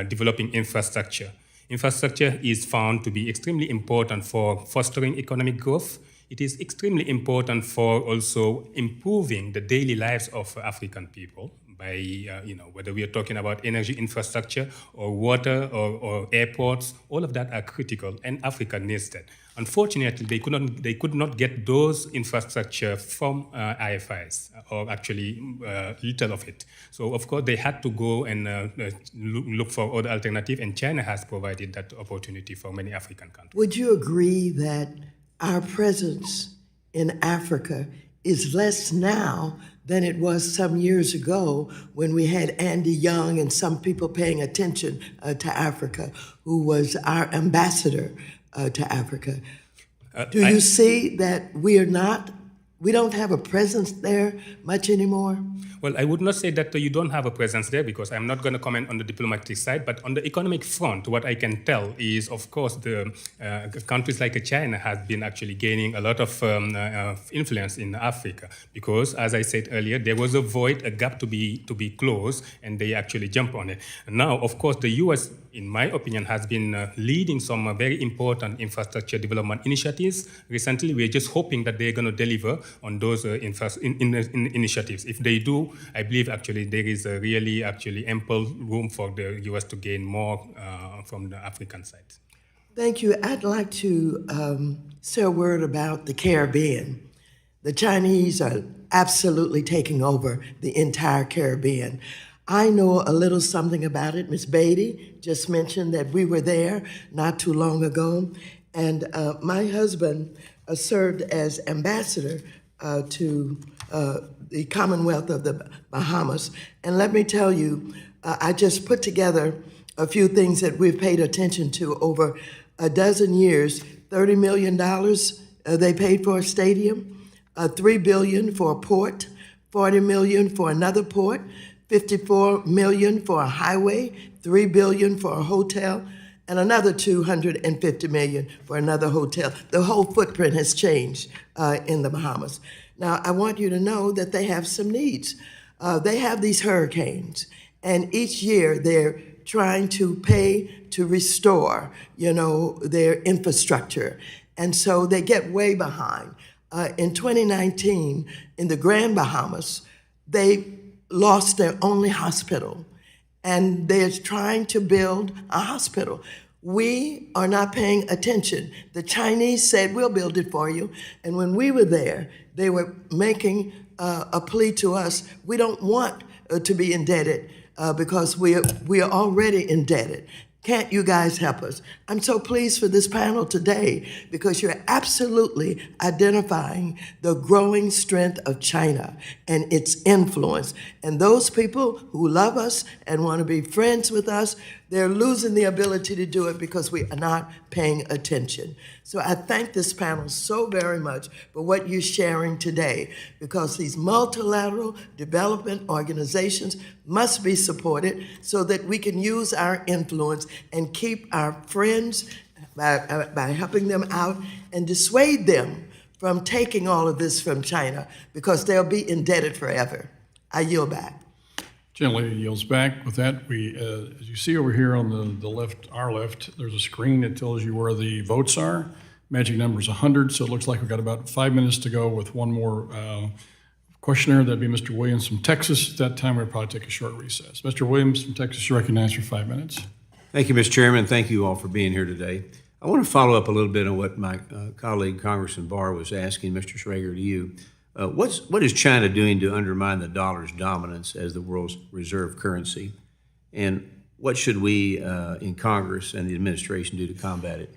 developing infrastructure. Infrastructure is found to be extremely important for fostering economic growth. It is extremely important for also improving the daily lives of African people by, whether we are talking about energy infrastructure or water or airports, all of that are critical, and Africa needs that. Unfortunately, they could not get those infrastructure from IFIs, or actually little of it. So, of course, they had to go and look for other alternatives, and China has provided that opportunity for many African countries. Would you agree that our presence in Africa is less now than it was some years ago when we had Andy Young and some people paying attention to Africa, who was our ambassador to Africa? Do you see that we don't have a presence there much anymore? Well, I would not say that you don't have a presence there, because I'm not going to comment on the diplomatic side, but on the economic front, what I can tell is, of course, the countries like China have been actually gaining a lot of influence in Africa, because, as I said earlier, there was a void, a gap to be closed, and they actually jump on it. Now, of course, the U.S., in my opinion, has been leading some very important infrastructure development initiatives. Recently, we're just hoping that they're going to deliver on those initiatives. If they do, I believe actually there is a really actually ample room for the U.S. to gain more from the African side. Thank you. I'd like to say a word about the Caribbean. The Chinese are absolutely taking over the entire Caribbean. I know a little something about it. Ms. Beatty just mentioned that we were there not too long ago, and my husband served as ambassador to the Commonwealth of the Bahamas. And let me tell you, I just put together a few things that we've paid attention to over a dozen years. $30 million they paid for a stadium, $3 billion for a port, $40 million for another port, $54 million for a highway, $3 billion for a hotel, and another $250 million for another hotel. The whole footprint has changed in the Bahamas. Now, I want you to know that they have some needs. They have these hurricanes, and each year they're trying to pay to restore, their infrastructure. And so they get way behind. In 2019, in the Grand Bahamas, they lost their only hospital, and they're trying to build a hospital. We are not paying attention. The Chinese said, we'll build it for you. And when we were there, they were making a plea to us. We don't want to be indebted because we are already indebted. Can't you guys help us? I'm so pleased for this panel today because you're absolutely identifying the growing strength of China and its influence. And those people who love us and want to be friends with us, they're losing the ability to do it because we are not paying attention. So I thank this panel so very much for what you're sharing today, because these multilateral development organizations must be supported so that we can use our influence and keep our friends by helping them out and dissuade them from taking all of this from China, because they'll be indebted forever. I yield back. Gently yields back. With that, we, as you see over here on the left, our left, there's a screen that tells you where the votes are. Magic number is 100, so it looks like we've got about 5 minutes to go with one more questioner. That'd be Mr. Williams from Texas. At that time, we'll probably take a short recess. Mr. Williams from Texas, you're recognized for 5 minutes. Thank you, Mr. Chairman. Thank you all for being here today. I want to follow up a little bit on what my colleague, Congressman Barr, was asking Mr. Schrager to you. What is China doing to undermine the dollar's dominance as the world's reserve currency? And what should we in Congress and the administration do to combat it?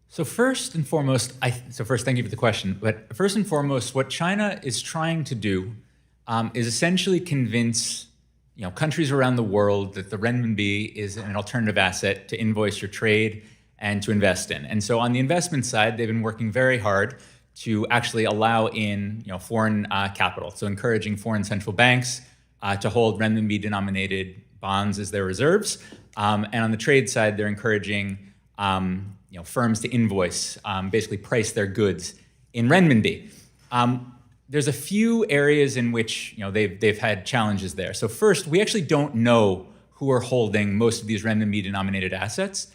So first and foremost, thank you for the question. But first and foremost, what China is trying to do is essentially convince countries around the world that the renminbi is an alternative asset to invoice your trade and to invest in. And so on the investment side, they've been working very hard to actually allow in foreign capital. So encouraging foreign central banks to hold renminbi-denominated bonds as their reserves. And on the trade side, they're encouraging firms to invoice, basically price their goods in renminbi. There's a few areas in which they've had challenges there. So first, we actually don't know who are holding most of these renminbi-denominated assets.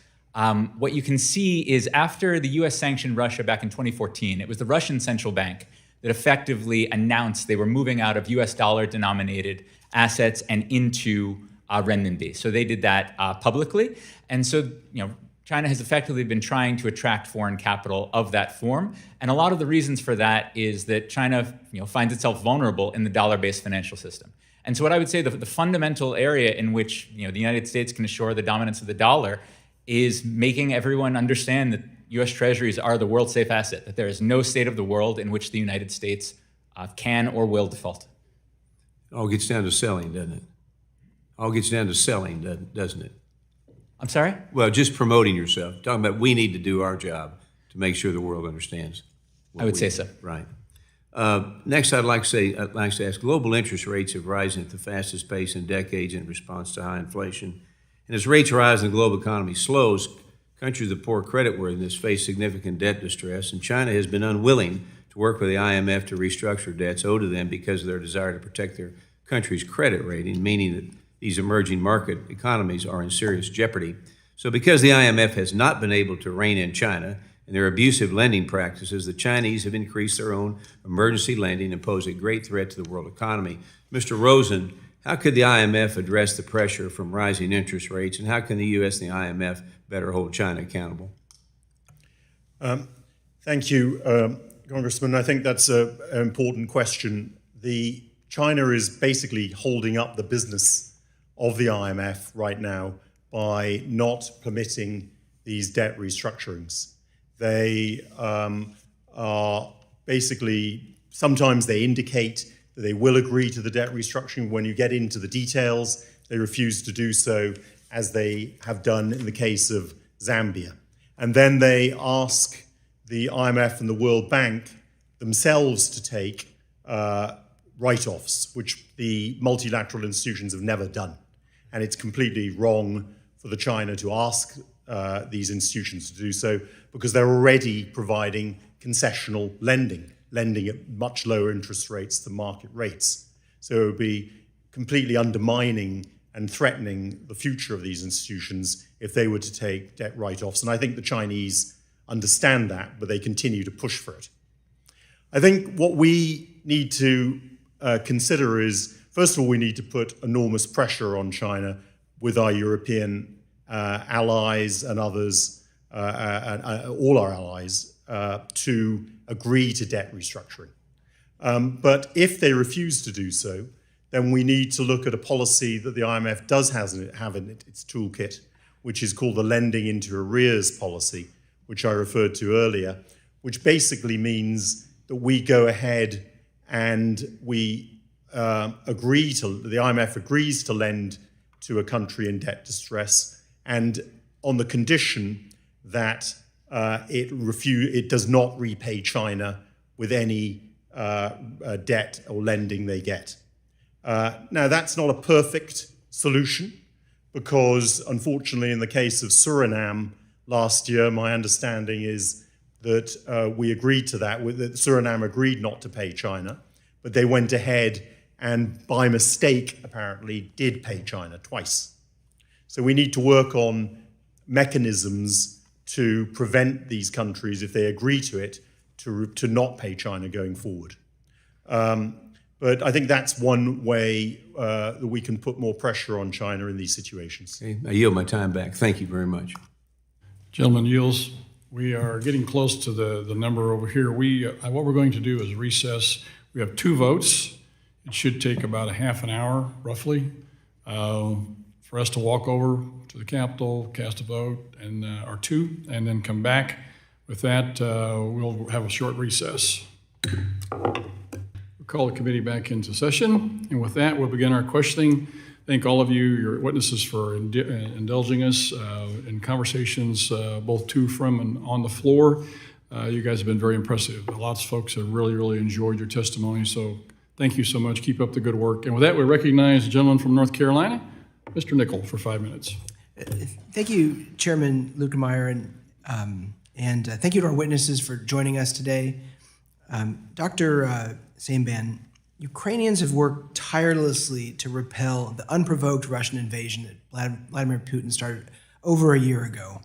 What you can see is after the US sanctioned Russia back in 2014, it was the Russian central bank that effectively announced they were moving out of US dollar-denominated assets and into renminbi. So they did that publicly. And so, China has effectively been trying to attract foreign capital of that form. And a lot of the reasons for that is that China finds itself vulnerable in the dollar-based financial system. And so what I would say the fundamental area in which the United States can assure the dominance of the dollar is making everyone understand that U.S. Treasuries are the world safe asset, that there is no state of the world in which the United States can or will default. It all gets down to selling, doesn't it? All gets down to selling, doesn't it? I'm sorry? Well, just promoting yourself. Talking about we need to do our job to make sure the world understands. I would say so. Right. Next, I'd like to ask, global interest rates have risen at the fastest pace in decades in response to high inflation. And as rates rise and the global economy slows, countries with poor creditworthiness face significant debt distress, and China has been unwilling to work with the IMF to restructure debts owed to them because of their desire to protect their country's credit rating, meaning that these emerging market economies are in serious jeopardy. So because the IMF has not been able to rein in China and their abusive lending practices, the Chinese have increased their own emergency lending and pose a great threat to the world economy. Mr. Rosen, how could the IMF address the pressure from rising interest rates, and how can the U.S. and the IMF better hold China accountable? Thank you, Congressman. I think that's an important question. China is basically holding up the business of the IMF right now by not permitting these debt restructurings. They are basically, sometimes they indicate that they will agree to the debt restructuring. When you get into the details, they refuse to do so, as they have done in the case of Zambia. And then they ask the IMF and the World Bank themselves to take write-offs, which the multilateral institutions have never done. And it's completely wrong for the China to ask these institutions to do so, because they're already providing concessional lending at much lower interest rates than market rates. So it would be completely undermining and threatening the future of these institutions if they were to take debt write-offs. And I think the Chinese understand that, but they continue to push for it. I think what we need to consider is, first of all, we need to put enormous pressure on China with our European allies and others, all our allies, to agree to debt restructuring. But if they refuse to do so, then we need to look at a policy that the IMF does have in its toolkit, which is called the lending into arrears policy, which I referred to earlier, which basically means that we go ahead and we the IMF agrees to lend to a country in debt distress, and on the condition that it does not repay China with any debt or lending they get. Now, that's not a perfect solution, because unfortunately in the case of Suriname last year, my understanding is that we agreed to that Suriname agreed not to pay China, but they went ahead and by mistake apparently did pay China twice. So we need to work on mechanisms to prevent these countries, if they agree to it, to not pay China going forward. But I think that's one way that we can put more pressure on China in these situations. Okay, I yield my time back. Thank you very much. Gentlemen yields. We are getting close to the number over here. What we're going to do is recess. We have 2 votes. It should take about a half an hour, roughly, for us to walk over to the Capitol, cast a vote, and or 2, and then come back. With that, we'll have a short recess. We'll call the committee back into session, and with that, we'll begin our questioning. Thank all of you, your witnesses, for indulging us in conversations, both to, from, and on the floor. You guys have been very impressive. Lots of folks have really, really enjoyed your testimony, so thank you so much. Keep up the good work. And with that, we recognize the gentleman from North Carolina, Mr. Nickel, for 5 minutes. Thank you, Chairman Lukemeyer, and thank you to our witnesses for joining us today. Dr. Saimban, Ukrainians have worked tirelessly to repel the unprovoked Russian invasion that Vladimir Putin started over a year ago.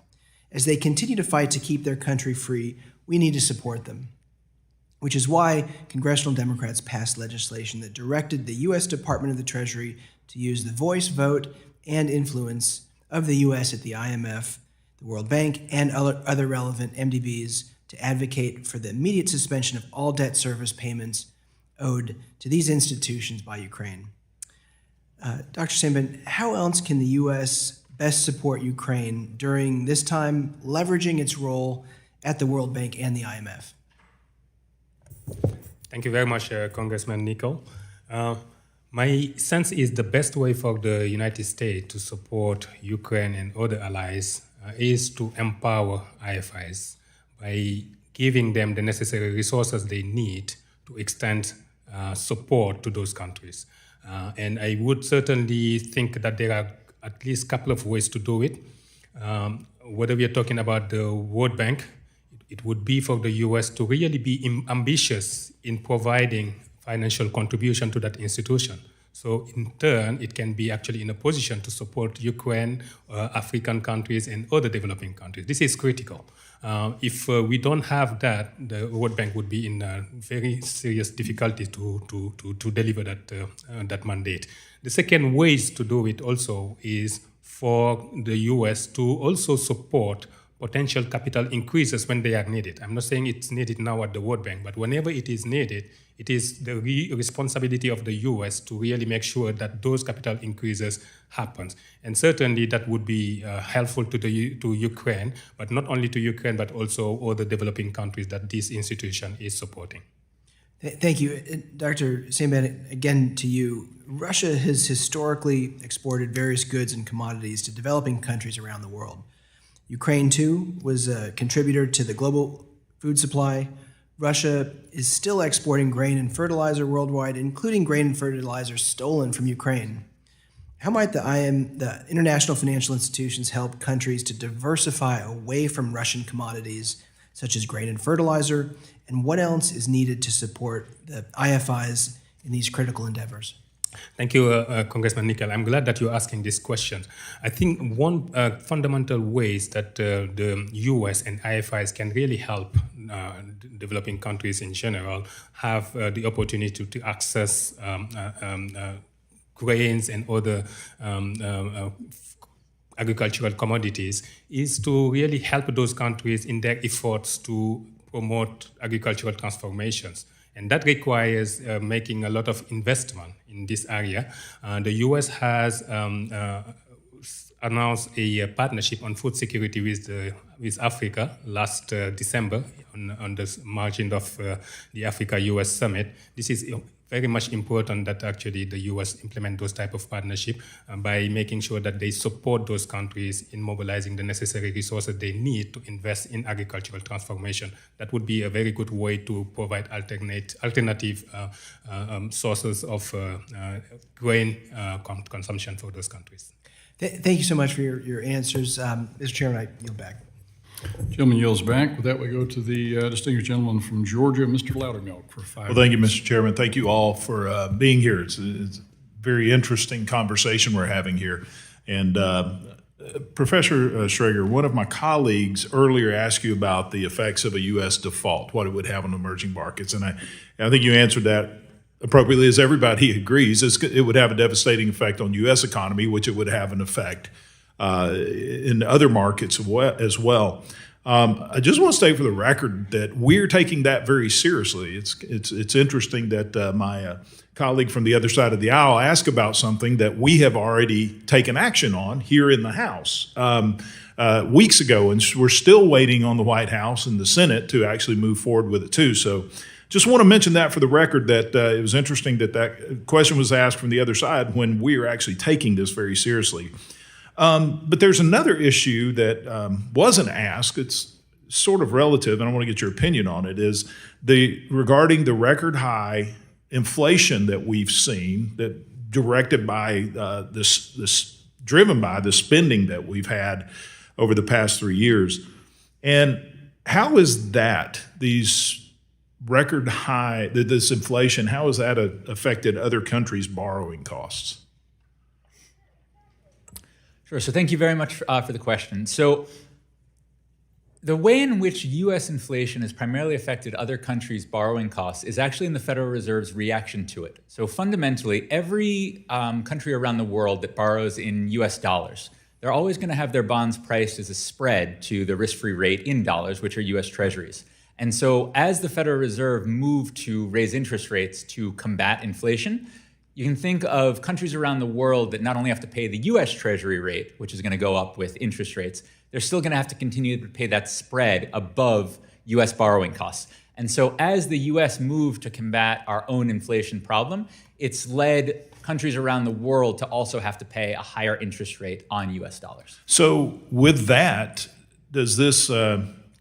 As they continue to fight to keep their country free, we need to support them, which is why congressional Democrats passed legislation that directed the U.S. Department of the Treasury to use the voice, vote, and influence of the U.S. at the IMF, the World Bank, and other relevant MDBs to advocate for the immediate suspension of all debt service payments owed to these institutions by Ukraine. Dr. Saimban, how else can the U.S. best support Ukraine during this time, leveraging its role at the World Bank and the IMF? Thank you very much, Congressman Nickel. My sense is the best way for the United States to support Ukraine and other allies is to empower IFIs by giving them the necessary resources they need to extend support to those countries. And I would certainly think that there are at least a couple of ways to do it. Whether we are talking about the World Bank, it would be for the U.S. to really be ambitious in providing financial contribution to that institution. So in turn, it can be actually in a position to support Ukraine, African countries, and other developing countries. This is critical. If we don't have that, the World Bank would be in very serious difficulty to deliver that mandate. The second ways to do it also is for the U.S. to also support potential capital increases when they are needed. I'm not saying it's needed now at the World Bank, but whenever it is needed, it is the responsibility of the U.S. to really make sure that those capital increases happens. And certainly that would be helpful to Ukraine, but not only to Ukraine, but also other developing countries that this institution is supporting. Thank you. Dr. Saimban, again to you. Russia has historically exported various goods and commodities to developing countries around the world. Ukraine, too, was a contributor to the global food supply. Russia is still exporting grain and fertilizer worldwide, including grain and fertilizer stolen from Ukraine. How might the international financial institutions help countries to diversify away from Russian commodities, such as grain and fertilizer, and what else is needed to support the IFIs in these critical endeavors? Thank you, Congressman Nickel. I'm glad that you're asking these questions. I think one fundamental ways that the U.S. and IFIs can really help developing countries in general have the opportunity to access grains and other agricultural commodities is to really help those countries in their efforts to promote agricultural transformations. And that requires making a lot of investment in this area. The U.S. has announced a partnership on food security with Africa last December on the margin of the Africa-U.S. Summit. This is very much important that actually the U.S. implement those type of partnership by making sure that they support those countries in mobilizing the necessary resources they need to invest in agricultural transformation. That would be a very good way to provide alternative sources of grain consumption for those countries. Thank you so much for your answers. Mr. Chairman, I yield back. Gentleman yields back. With that, we go to the distinguished gentleman from Georgia, Mr. Loudermilk, for 5 minutes. Well, thank you, Mr. Chairman. Thank you all for being here. It's a very interesting conversation we're having here. And Professor Schrager, one of my colleagues earlier asked you about the effects of a U.S. default, what it would have on emerging markets. And I think you answered that appropriately, as everybody agrees. It would have a devastating effect on U.S. economy, which it would have an effect in other markets as well. I just want to state for the record that we're taking that very seriously. It's interesting that my colleague from the other side of the aisle asked about something that we have already taken action on here in the House weeks ago, and we're still waiting on the White House and the Senate to actually move forward with it too. So just want to mention that for the record, that it was interesting that question was asked from the other side when we are actually taking this very seriously. But there's another issue that wasn't asked. It's sort of relative, and I want to get your opinion on it, is regarding the record high inflation that we've seen, that directed by driven by the spending that we've had over the past 3 years. And how is that, these record high, this inflation, how has that affected other countries' borrowing costs? Sure. So thank you very much for the question. So the way in which U.S. inflation has primarily affected other countries' borrowing costs is actually in the Federal Reserve's reaction to it. So fundamentally, every country around the world that borrows in U.S. dollars, they're always going to have their bonds priced as a spread to the risk-free rate in dollars, which are U.S. Treasuries. And so as the Federal Reserve moved to raise interest rates to combat inflation, you can think of countries around the world that not only have to pay the U.S. Treasury rate, which is going to go up with interest rates, they're still going to have to continue to pay that spread above U.S. borrowing costs. And so as the U.S. moved to combat our own inflation problem, it's led countries around the world to also have to pay a higher interest rate on U.S. dollars. So with that, does this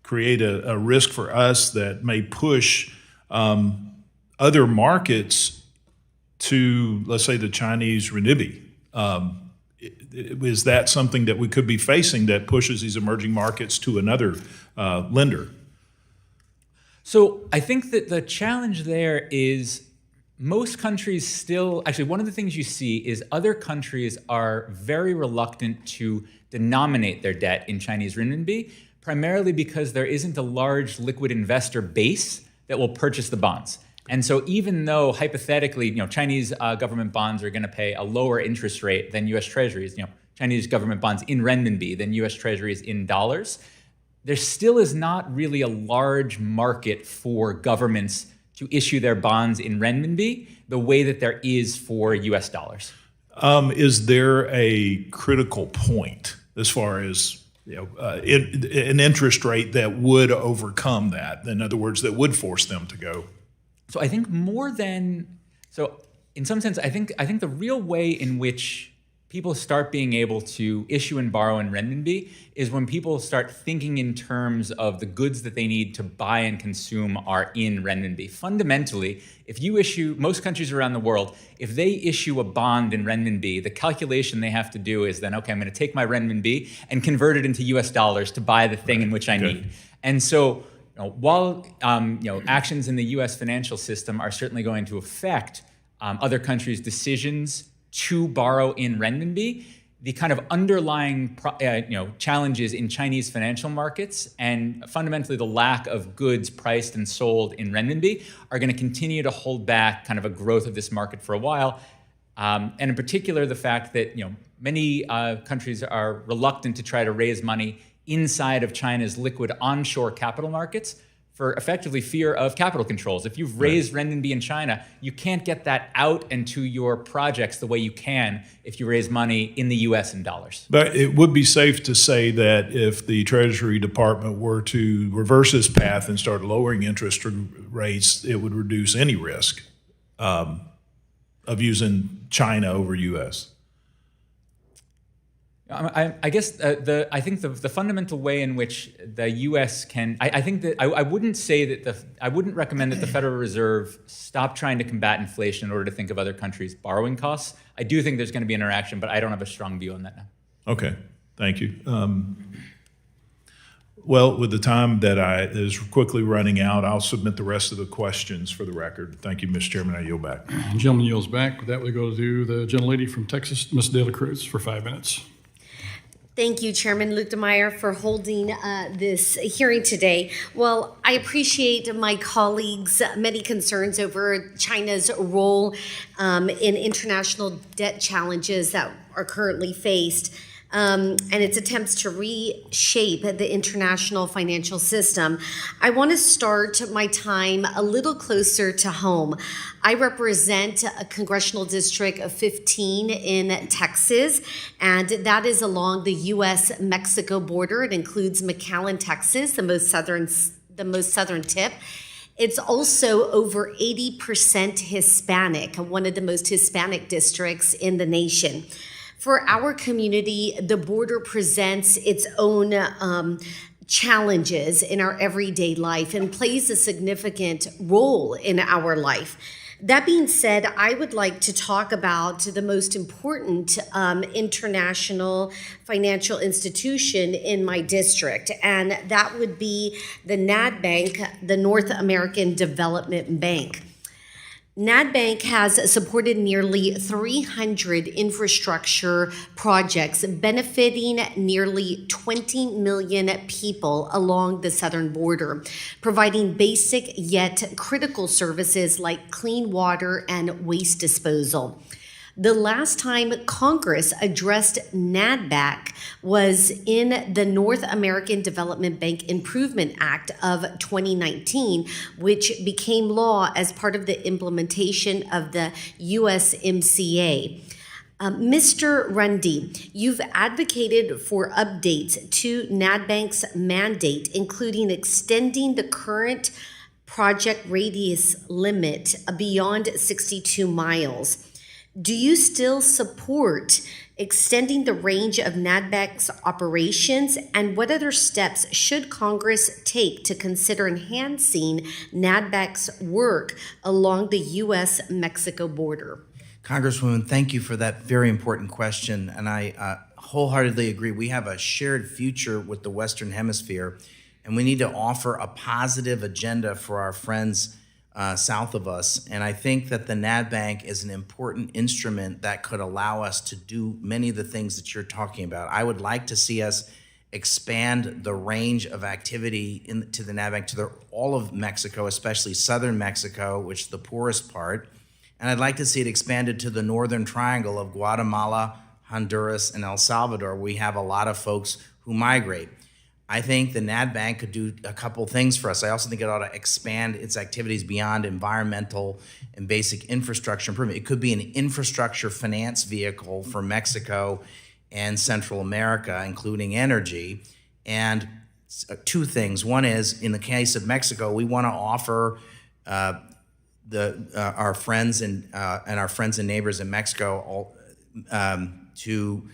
create a risk for us that may push other markets to, let's say, the Chinese renminbi? Is that something that we could be facing that pushes these emerging markets to another lender? So I think that the challenge there is most countries still, actually one of the things you see is other countries are very reluctant to denominate their debt in Chinese renminbi, primarily because there isn't a large liquid investor base that will purchase the bonds. And so even though hypothetically, Chinese government bonds are going to pay a lower interest rate than U.S. Treasuries, Chinese government bonds in renminbi than U.S. Treasuries in dollars, there still is not really a large market for governments to issue their bonds in renminbi the way that there is for U.S. dollars. Is there a critical point as far as an interest rate that would overcome that? In other words, that would force them to go? So I think in some sense, I think the real way in which people start being able to issue and borrow in renminbi is when people start thinking in terms of the goods that they need to buy and consume are in renminbi. Fundamentally, most countries around the world, if they issue a bond in renminbi, the calculation they have to do is then, okay, I'm going to take my renminbi and convert it into US dollars to buy the thing in which I need. And so while actions in the U.S. financial system are certainly going to affect other countries' decisions to borrow in renminbi, the kind of underlying challenges in Chinese financial markets and fundamentally the lack of goods priced and sold in renminbi are going to continue to hold back kind of a growth of this market for a while. And in particular, the fact that many countries are reluctant to try to raise money inside of China's liquid onshore capital markets for effectively fear of capital controls. If you've raised renminbi in China, you can't get that out and to your projects the way you can if you raise money in the US in dollars. But it would be safe to say that if the Treasury Department were to reverse this path and start lowering interest rates, it would reduce any risk of using China over US. I guess I think the fundamental way in which the U.S. can, I think that I wouldn't recommend that the Federal Reserve stop trying to combat inflation in order to think of other countries' borrowing costs. I do think there's going to be interaction, but I don't have a strong view on that now. Okay, thank you. Well, with the time that is quickly running out, I'll submit the rest of the questions for the record. Thank you, Mr. Chairman. I yield back. The gentleman yields back. With that, we go to the gentlelady from Texas, Ms. De La Cruz, for 5 minutes. Thank you, Chairman Luetkemeyer, for holding this hearing today. Well, I appreciate my colleagues' many concerns over China's role in international debt challenges that are currently faced. And its attempts to reshape the international financial system. I want to start my time a little closer to home. I represent a congressional district of 15 in Texas, and that is along the U.S.-Mexico border. It includes McAllen, Texas, the most southern tip. It's also over 80% Hispanic, one of the most Hispanic districts in the nation. For our community, the border presents its own challenges in our everyday life and plays a significant role in our life. That being said, I would like to talk about the most important international financial institution in my district, and that would be the NADBank, the North American Development Bank. NADBank has supported nearly 300 infrastructure projects benefiting nearly 20 million people along the southern border, providing basic yet critical services like clean water and waste disposal. The last time Congress addressed NADBank was in the North American Development Bank Improvement Act of 2019, which became law as part of the implementation of the USMCA. Mr. Rundy, you've advocated for updates to NADBank's mandate, including extending the current project radius limit beyond 62 miles. Do you still support extending the range of NADBank's operations, and what other steps should Congress take to consider enhancing NADBank's work along the U.S.-Mexico border? Congresswoman, thank you for that very important question, and I wholeheartedly agree. We have a shared future with the Western Hemisphere, and we need to offer a positive agenda for our friends south of us. And I think that the NADBank is an important instrument that could allow us to do many of the things that you're talking about. I would like to see us expand the range of activity to the NADBank to all of Mexico, especially southern Mexico, which is the poorest part. And I'd like to see it expanded to the northern triangle of Guatemala, Honduras, and El Salvador. We have a lot of folks who migrate. I think the NADBank could do a couple things for us. I also think it ought to expand its activities beyond environmental and basic infrastructure improvement. It could be an infrastructure finance vehicle for Mexico and Central America, including energy. And two things. One is, in the case of Mexico, we want to offer our friends and our friends and neighbors in Mexico to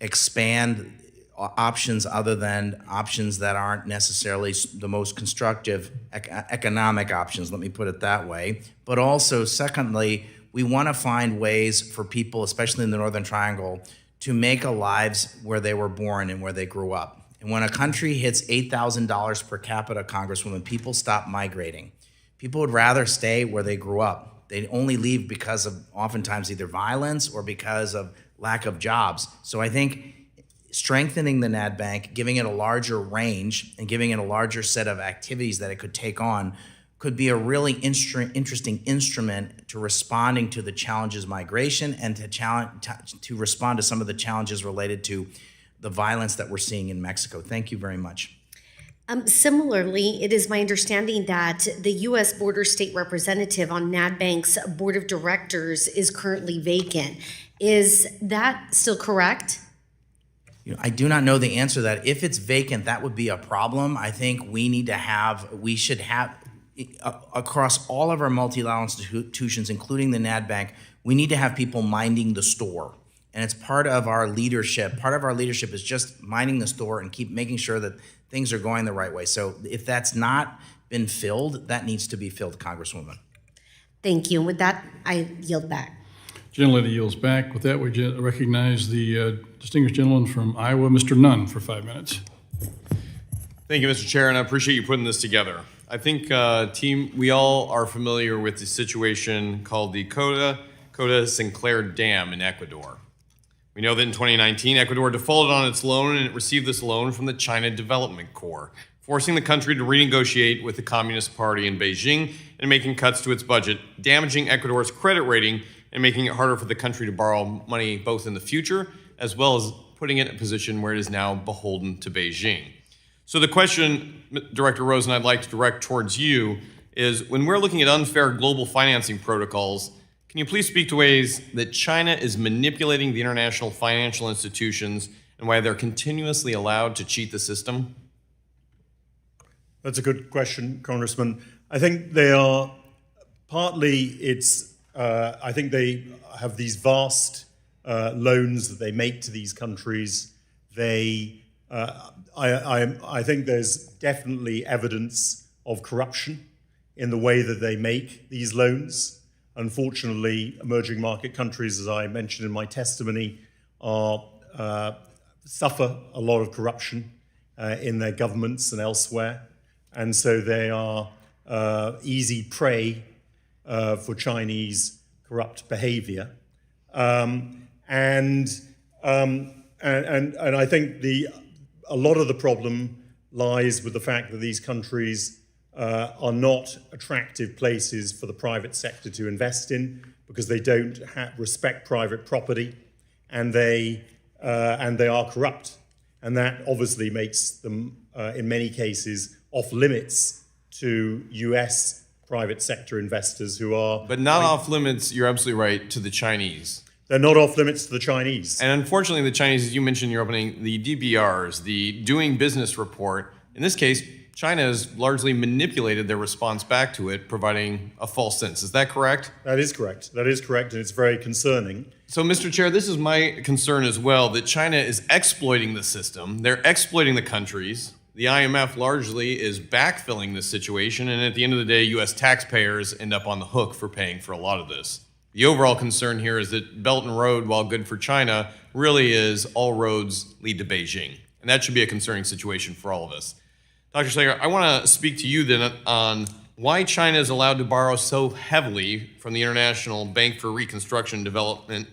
expand options other than options that aren't necessarily the most constructive economic options, let me put it that way. But also, secondly, we want to find ways for people, especially in the Northern Triangle, to make a lives where they were born and where they grew up. And when a country hits $8,000 per capita, Congresswoman, people stop migrating. People would rather stay where they grew up. They only leave because of oftentimes either violence or because of lack of jobs. So I think strengthening the NADBank, giving it a larger range and giving it a larger set of activities that it could take on could be a really interesting instrument to responding to the challenges migration and to respond to some of the challenges related to the violence that we're seeing in Mexico. Thank you very much. Similarly, it is my understanding that the U.S. Border State Representative on NADBank's Board of Directors is currently vacant. Is that still correct? I do not know the answer to that. If it's vacant, that would be a problem. I think we should have, across all of our multilateral institutions, including the NADBank, we need to have people minding the store. And it's part of our leadership. Part of our leadership is just minding the store and keep making sure that things are going the right way. So if that's not been filled, that needs to be filled, Congresswoman. Thank you. And with that, I yield back. Gentlelady yields back. With that, we recognize the distinguished gentleman from Iowa, Mr. Nunn, for 5 minutes. Thank you, Mr. Chair, and I appreciate you putting this together. I think, team, we all are familiar with the situation called the Coda Sinclair Dam in Ecuador. We know that in 2019, Ecuador defaulted on its loan, and it received this loan from the China Development Corps, forcing the country to renegotiate with the Communist Party in Beijing and making cuts to its budget, damaging Ecuador's credit rating and making it harder for the country to borrow money both in the future as well as putting it in a position where it is now beholden to Beijing. So the question, Director Rosen, I'd like to direct towards you is, when we're looking at unfair global financing protocols, can you please speak to ways that China is manipulating the international financial institutions and why they're continuously allowed to cheat the system? That's a good question, Congressman. I think they are partly, I think they have these vast loans that they make to these countries. They I think there's definitely evidence of corruption in the way that they make these loans. Unfortunately, emerging market countries, as I mentioned in my testimony, suffer a lot of corruption in their governments and elsewhere. And so they are easy prey for Chinese corrupt behavior. And I think a lot of the problem lies with the fact that these countries are not attractive places for the private sector to invest in because they don't respect private property, and they are corrupt. And that obviously makes them, in many cases, off limits to US private sector investors who are... But not off limits, you're absolutely right, to the Chinese. They're not off limits to the Chinese. And unfortunately, the Chinese, as you mentioned in your opening, the DBRs, the Doing Business Report, in this case, China has largely manipulated their response back to it, providing a false sense. Is that correct? That is correct. That is correct, and it's very concerning. So, Mr. Chair, this is my concern as well, that China is exploiting the system. They're exploiting the countries. The IMF largely is backfilling this situation, and at the end of the day, U.S. taxpayers end up on the hook for paying for a lot of this. The overall concern here is that Belt and Road, while good for China, really is all roads lead to Beijing. And that should be a concerning situation for all of us. Dr. Slager, I want to speak to you then on why China is allowed to borrow so heavily from the International Bank for Reconstruction and Development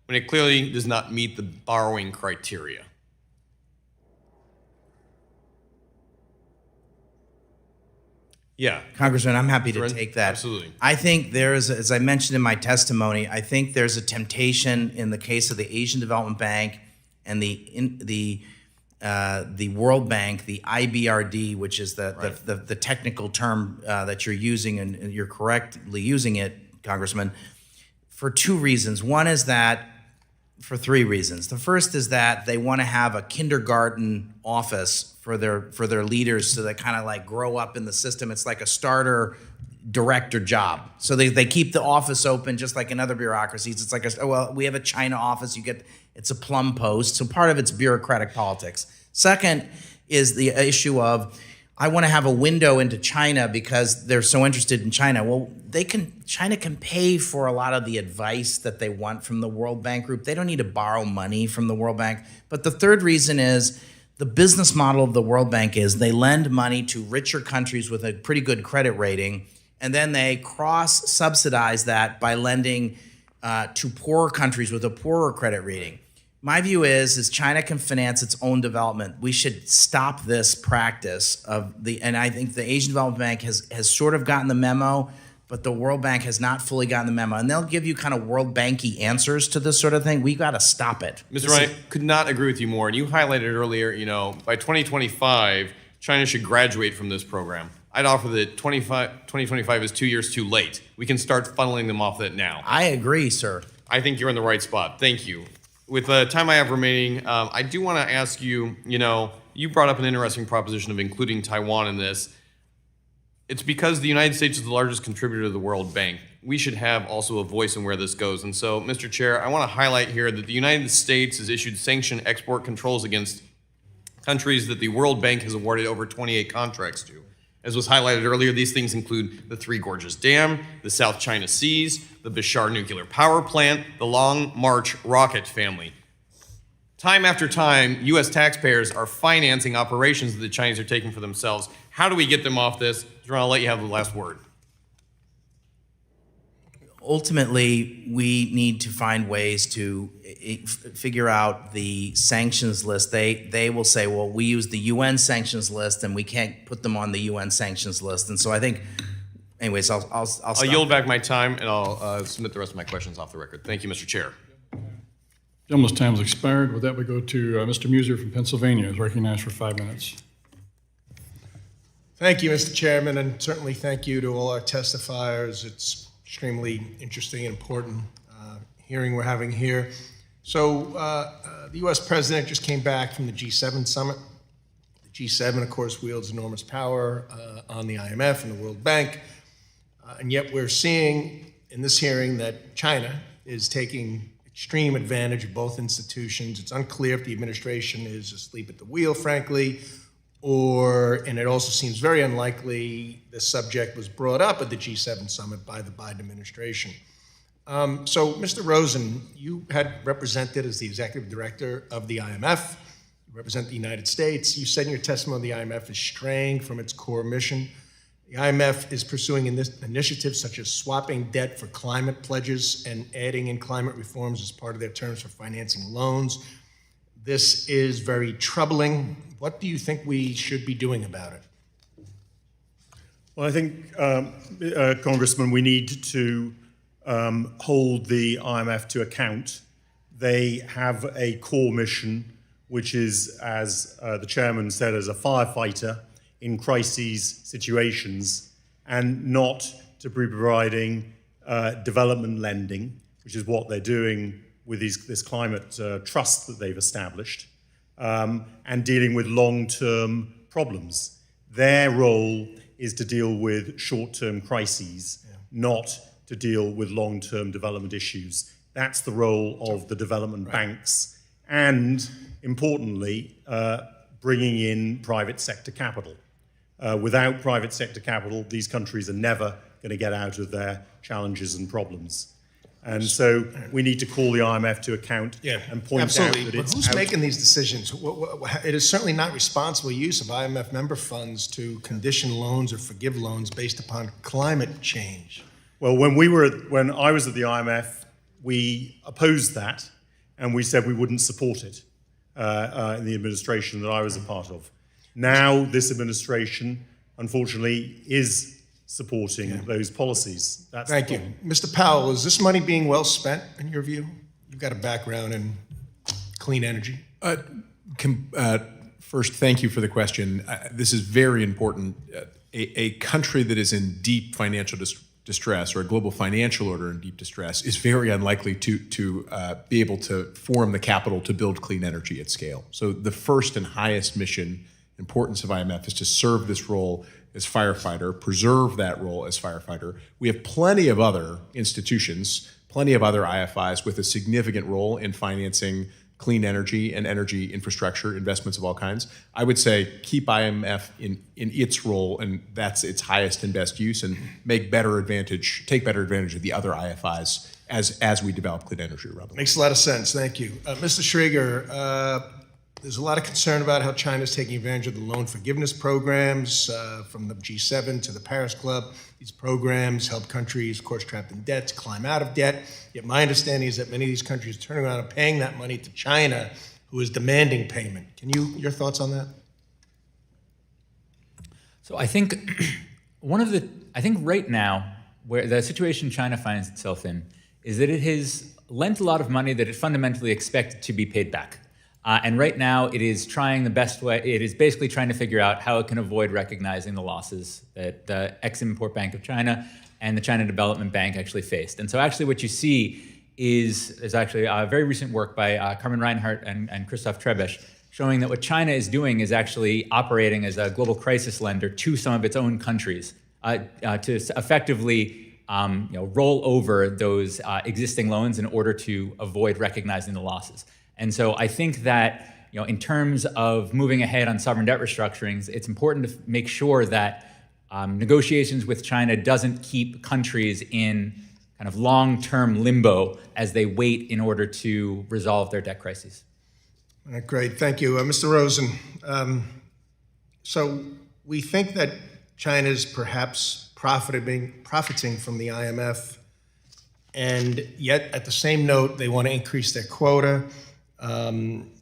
when it clearly does not meet the borrowing criteria. Yeah. Congressman, I'm happy to take that. Absolutely. I think there's, as I mentioned in my testimony, I think there's a temptation in the case of the Asian Development Bank and the World Bank, the IBRD, which is the technical term that you're using, and you're correctly using it, Congressman, for two reasons. One is that, for three reasons. The first is that they want to have a kindergarten office for their leaders, so they kind of like grow up in the system. It's like a starter director job. So they keep the office open just like in other bureaucracies. It's like, we have a China office, it's a plum post. So part of it's bureaucratic politics. Second is the issue of, I want to have a window into China because they're so interested in China. Well, China can pay for a lot of the advice that they want from the World Bank Group. They don't need to borrow money from the World Bank. But the third reason is, the business model of the World Bank is they lend money to richer countries with a pretty good credit rating, and then they cross-subsidize that by lending to poorer countries with a poorer credit rating. My view is China can finance its own development. We should stop this practice and I think the Asian Development Bank has sort of gotten the memo, but the World Bank has not fully gotten the memo. And they'll give you kind of World Banky answers to this sort of thing. We got to stop it. Mr. Ryan, could not agree with you more. And you highlighted earlier, by 2025, China should graduate from this program. I'd offer that 2025 is 2 years too late. We can start funneling them off that now. I agree, sir. I think you're in the right spot. Thank you. With the time I have remaining, I do want to ask you, you brought up an interesting proposition of including Taiwan in this. It's because the United States is the largest contributor to the World Bank. We should have also a voice in where this goes. And so, Mr. Chair, I want to highlight here that the United States has issued sanctioned export controls against countries that the World Bank has awarded over 28 contracts to. As was highlighted earlier, these things include the Three Gorges Dam, the South China Seas, the Bishar Nuclear Power Plant, the Long March rocket family. Time after time, U.S. taxpayers are financing operations that the Chinese are taking for themselves. How do we get them off this? I'll let you have the last word. Ultimately, we need to find ways to figure out the sanctions list. They will say, well, we use the UN sanctions list and we can't put them on the UN sanctions list. And so I think, anyways, I'll stop. I'll yield back my time and I'll submit the rest of my questions off the record. Thank you, Mr. Chair. Gentleman's time has expired. With that, we go to Mr. Muser from Pennsylvania, who's recognized for 5 minutes. Thank you, Mr. Chairman, and certainly thank you to all our testifiers. It's extremely interesting and important hearing we're having here. So the U.S. president just came back from the G7 summit. The G7, of course, wields enormous power on the IMF and the World Bank, and yet we're seeing in this hearing that China is taking extreme advantage of both institutions. It's unclear if the administration is asleep at the wheel, frankly, and it also seems very unlikely the subject was brought up at the G7 summit by the Biden administration. So, Mr. Rosen, you had represented as the executive director of the IMF, you represent the United States. You said in your testimony the IMF is straying from its core mission. The IMF is pursuing initiatives such as swapping debt for climate pledges and adding in climate reforms as part of their terms for financing loans. This is very troubling. What do you think we should be doing about it? Well, I think, Congressman, we need to hold the IMF to account. They have a core mission, which is, as the chairman said, as a firefighter in crises situations, and not to be providing development lending, which is what they're doing with this climate trust that they've established, and dealing with long-term problems. Their role is to deal with short-term crises, not to deal with long-term development issues. That's the role of the development banks, and importantly, bringing in private sector capital. Without private sector capital, these countries are never going to get out of their challenges and problems. And so we need to call the IMF to account and point out that it's But who's making these decisions? It is certainly not responsible use of IMF member funds to condition loans or forgive loans based upon climate change. Well, when I was at the IMF, we opposed that, and we said we wouldn't support it in the administration that I was a part of. Now, this administration, unfortunately, is supporting those policies. That's Thank you. Mr. Powell, is this money being well spent, in your view? You've got a background in clean energy. First, thank you for the question. This is very important. A country that is in deep financial distress, or a global financial order in deep distress, is very unlikely to be able to form the capital to build clean energy at scale. So the first and highest importance of IMF is to serve this role as firefighter, preserve that role as firefighter. We have plenty of other institutions, plenty of other IFIs with a significant role in financing clean energy and energy infrastructure investments of all kinds. I would say keep IMF in its role, and that's its highest and best use, and take better advantage of the other IFIs as we develop clean energy around the world. Makes a lot of sense. Thank you. Mr. Schrager, there's a lot of concern about how China's taking advantage of the loan forgiveness programs from the G7 to the Paris Club. These programs help countries, of course, trapped in debt to climb out of debt. Yet my understanding is that many of these countries are turning around and paying that money to China, who is demanding payment. Your thoughts on that? So I think right now, where the situation China finds itself in is that it has lent a lot of money that it fundamentally expected to be paid back. And right now, it is trying the best way. It is basically trying to figure out how it can avoid recognizing the losses that the Ex-Import Bank of China and the China Development Bank actually faced. And so actually what you see is actually a very recent work by Carmen Reinhardt and Christoph Trebesch showing that what China is doing is actually operating as a global crisis lender to some of its own countries to effectively roll over those existing loans in order to avoid recognizing the losses. And so I think that, in terms of moving ahead on sovereign debt restructurings, it's important to make sure that negotiations with China doesn't keep countries in kind of long-term limbo as they wait in order to resolve their debt crises. All right, great, thank you. Mr. Rosen, so we think that China's perhaps profiting from the IMF, and yet at the same note, they want to increase their quota.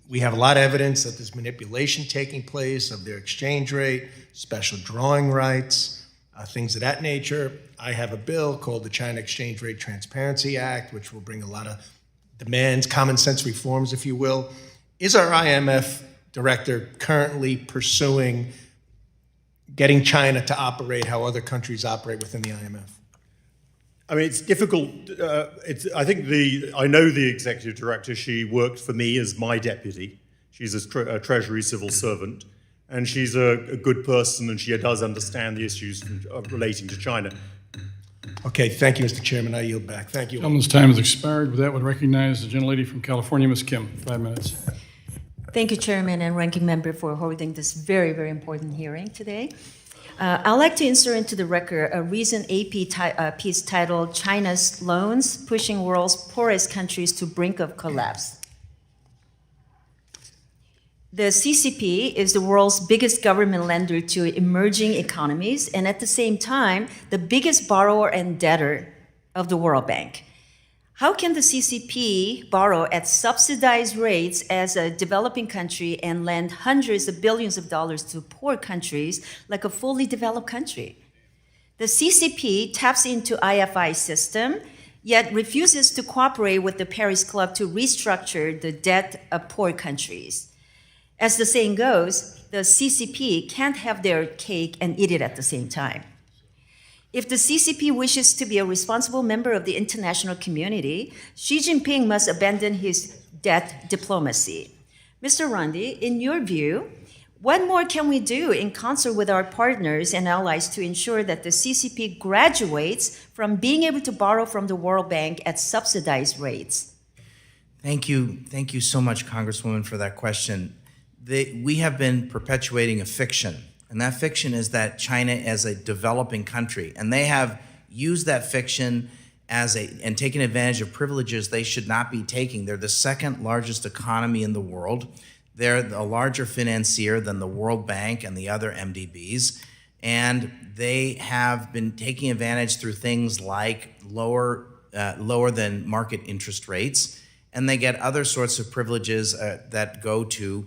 We have a lot of evidence that there's manipulation taking place of their exchange rate, special drawing rights, things of that nature. I have a bill called the China Exchange Rate Transparency Act, which will bring a lot of demands, common sense reforms, if you will. Is our IMF director currently pursuing getting China to operate how other countries operate within the IMF? I mean, it's difficult. I know the executive director. She worked for me as my deputy. She's a Treasury civil servant, and she's a good person, and she does understand the issues relating to China. Okay, thank you, Mr. Chairman. I yield back. Thank you. Gentleman's time has expired. With that, would recognize the gentlelady from California, Ms. Kim, 5 minutes. Thank you, Chairman and Ranking Member, for holding this very, very important hearing today. I'd like to insert into the record a recent AP piece titled "China's Loans Pushing World's Poorest Countries to Brink of Collapse." The CCP is the world's biggest government lender to emerging economies, and at the same time, the biggest borrower and debtor of the World Bank. How can the CCP borrow at subsidized rates as a developing country and lend hundreds of billions of dollars to poor countries like a fully developed country? The CCP taps into IFI system, yet refuses to cooperate with the Paris Club to restructure the debt of poor countries. As the saying goes, the CCP can't have their cake and eat it at the same time. If the CCP wishes to be a responsible member of the international community, Xi Jinping must abandon his debt diplomacy. Mr. Randi, in your view, what more can we do in concert with our partners and allies to ensure that the CCP graduates from being able to borrow from the World Bank at subsidized rates? Thank you so much, Congresswoman, for that question. We have been perpetuating a fiction, and that fiction is that China is a developing country, and they have used that fiction and taken advantage of privileges they should not be taking. They're the second largest economy in the world. They're a larger financier than the World Bank and the other MDBs, and they have been taking advantage through things like lower than market interest rates, and they get other sorts of privileges that go to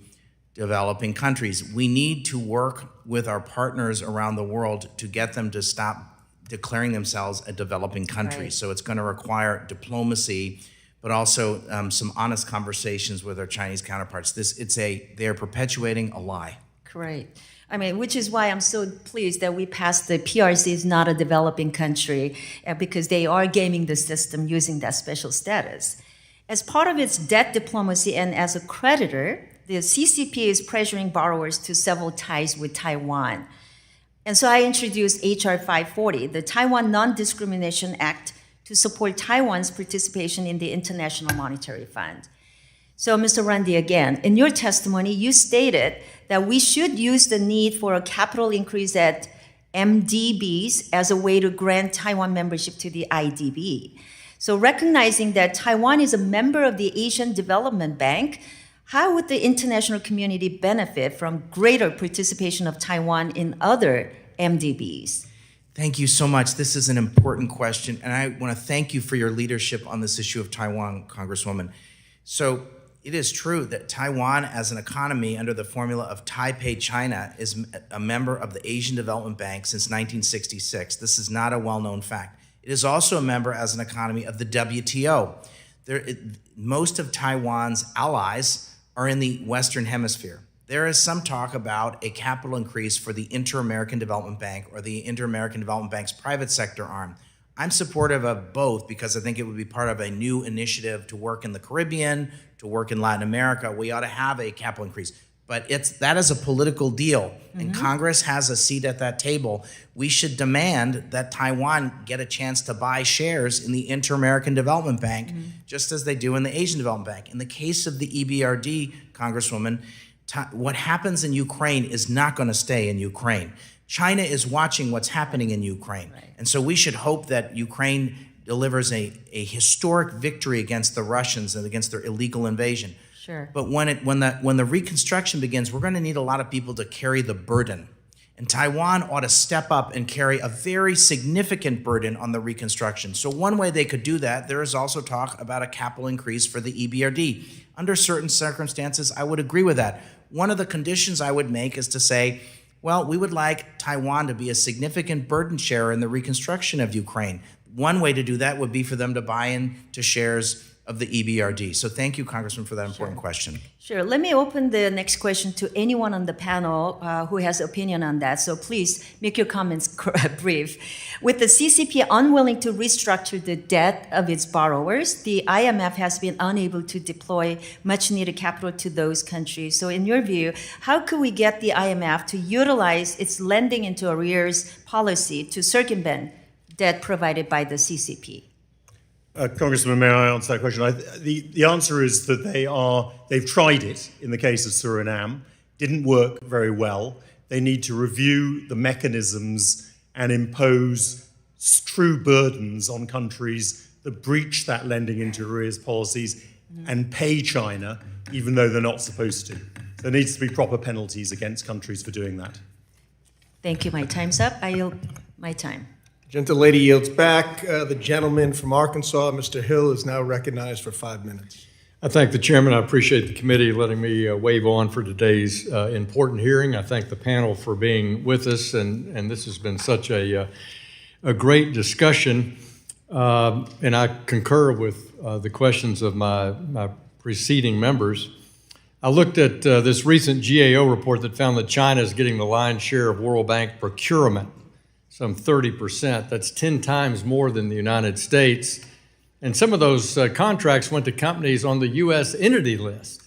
developing countries. We need to work with our partners around the world to get them to stop declaring themselves a developing country. Right. So it's going to require diplomacy, but also some honest conversations with our Chinese counterparts. They're perpetuating a lie. Correct. I mean, which is why I'm so pleased that we passed the PRC is not a developing country, because they are gaming the system using that special status. As part of its debt diplomacy and as a creditor, the CCP is pressuring borrowers to sever ties with Taiwan. And so I introduced HR 540, the Taiwan Non-Discrimination Act, to support Taiwan's participation in the International Monetary Fund. So, Mr. Randi, again, in your testimony, you stated that we should use the need for a capital increase at MDBs as a way to grant Taiwan membership to the IDB. So recognizing that Taiwan is a member of the Asian Development Bank, how would the international community benefit from greater participation of Taiwan in other MDBs? Thank you so much. This is an important question, and I want to thank you for your leadership on this issue of Taiwan, Congresswoman. So it is true that Taiwan, as an economy under the formula of Taipei China, is a member of the Asian Development Bank since 1966. This is not a well-known fact. It is also a member as an economy of the WTO. Most of Taiwan's allies are in the Western Hemisphere. There is some talk about a capital increase for the Inter-American Development Bank or the Inter-American Development Bank's private sector arm. I'm supportive of both because I think it would be part of a new initiative to work in the Caribbean, to work in Latin America. We ought to have a capital increase. But that is a political deal, and Congress has a seat at that table. We should demand that Taiwan get a chance to buy shares in the Inter-American Development Bank, just as they do in the Asian Development Bank. In the case of the EBRD, Congresswoman, what happens in Ukraine is not going to stay in Ukraine. China is watching what's happening in Ukraine, and so we should hope that Ukraine delivers a historic victory against the Russians and against their illegal invasion. Sure. But when the reconstruction begins, we're going to need a lot of people to carry the burden. And Taiwan ought to step up and carry a very significant burden on the reconstruction. So one way they could do that, there is also talk about a capital increase for the EBRD. Under certain circumstances, I would agree with that. One of the conditions I would make is to say, well, we would like Taiwan to be a significant burden sharer in the reconstruction of Ukraine. One way to do that would be for them to buy into shares of the EBRD. So thank you, Congressman, for that important question. Sure. Let me open the next question to anyone on the panel who has opinion on that. So please make your comments brief. With the CCP unwilling to restructure the debt of its borrowers, the IMF has been unable to deploy much needed capital to those countries. So in your view, how could we get the IMF to utilize its lending into arrears policy to circumvent debt provided by the CCP? Congressman, may I answer that question? The answer is that they've tried it in the case of Suriname, didn't work very well. They need to review the mechanisms and impose true burdens on countries that breach that lending into arrears policies and pay China, even though they're not supposed to. There needs to be proper penalties against countries for doing that. Thank you. My time's up. I yield my time. Gentlelady yields back. The gentleman from Arkansas, Mr. Hill, is now recognized for 5 minutes. I thank the chairman. I appreciate the committee letting me wave on for today's important hearing. I thank the panel for being with us, and this has been such a great discussion. And I concur with the questions of my preceding members. I looked at this recent GAO report that found that China is getting the lion's share of World Bank procurement, some 30%. That's 10 times more than the United States. And some of those contracts went to companies on the U.S. entity list,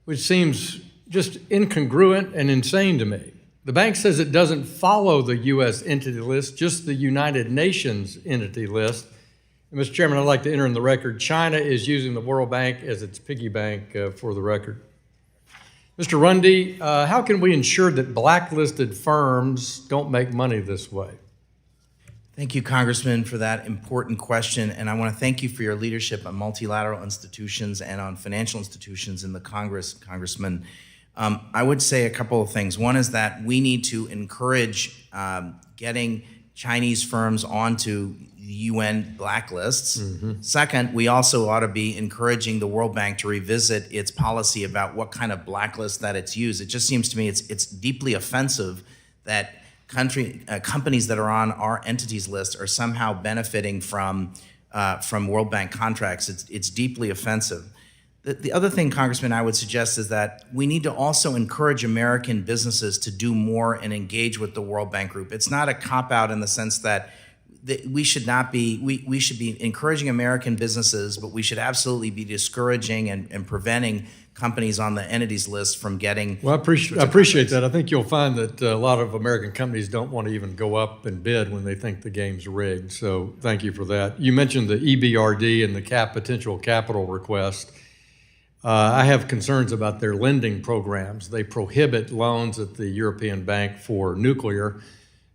which seems just incongruent and insane to me. The bank says it doesn't follow the U.S. entity list, just the United Nations entity list. And Mr. Chairman, I'd like to enter in the record, China is using the World Bank as its piggy bank for the record. Mr. Rundy, how can we ensure that blacklisted firms don't make money this way? Thank you, Congressman, for that important question. And I want to thank you for your leadership on multilateral institutions and on financial institutions in the Congress, Congressman. I would say a couple of things. One is that we need to encourage getting Chinese firms onto UN blacklists. Second, we also ought to be encouraging the World Bank to revisit its policy about what kind of blacklist that it's used. It just seems to me it's deeply offensive that companies that are on our entities list are somehow benefiting from World Bank contracts. It's deeply offensive. The other thing, Congressman, I would suggest is that we need to also encourage American businesses to do more and engage with the World Bank Group. It's not a cop-out in the sense that we should be encouraging American businesses, but we should absolutely be discouraging and preventing companies on the entities list from getting. Well, I appreciate that. I think you'll find that a lot of American companies don't want to even go up and bid when they think the game's rigged. So thank you for that. You mentioned the EBRD and the potential capital request. I have concerns about their lending programs. They prohibit loans at the European Bank for nuclear.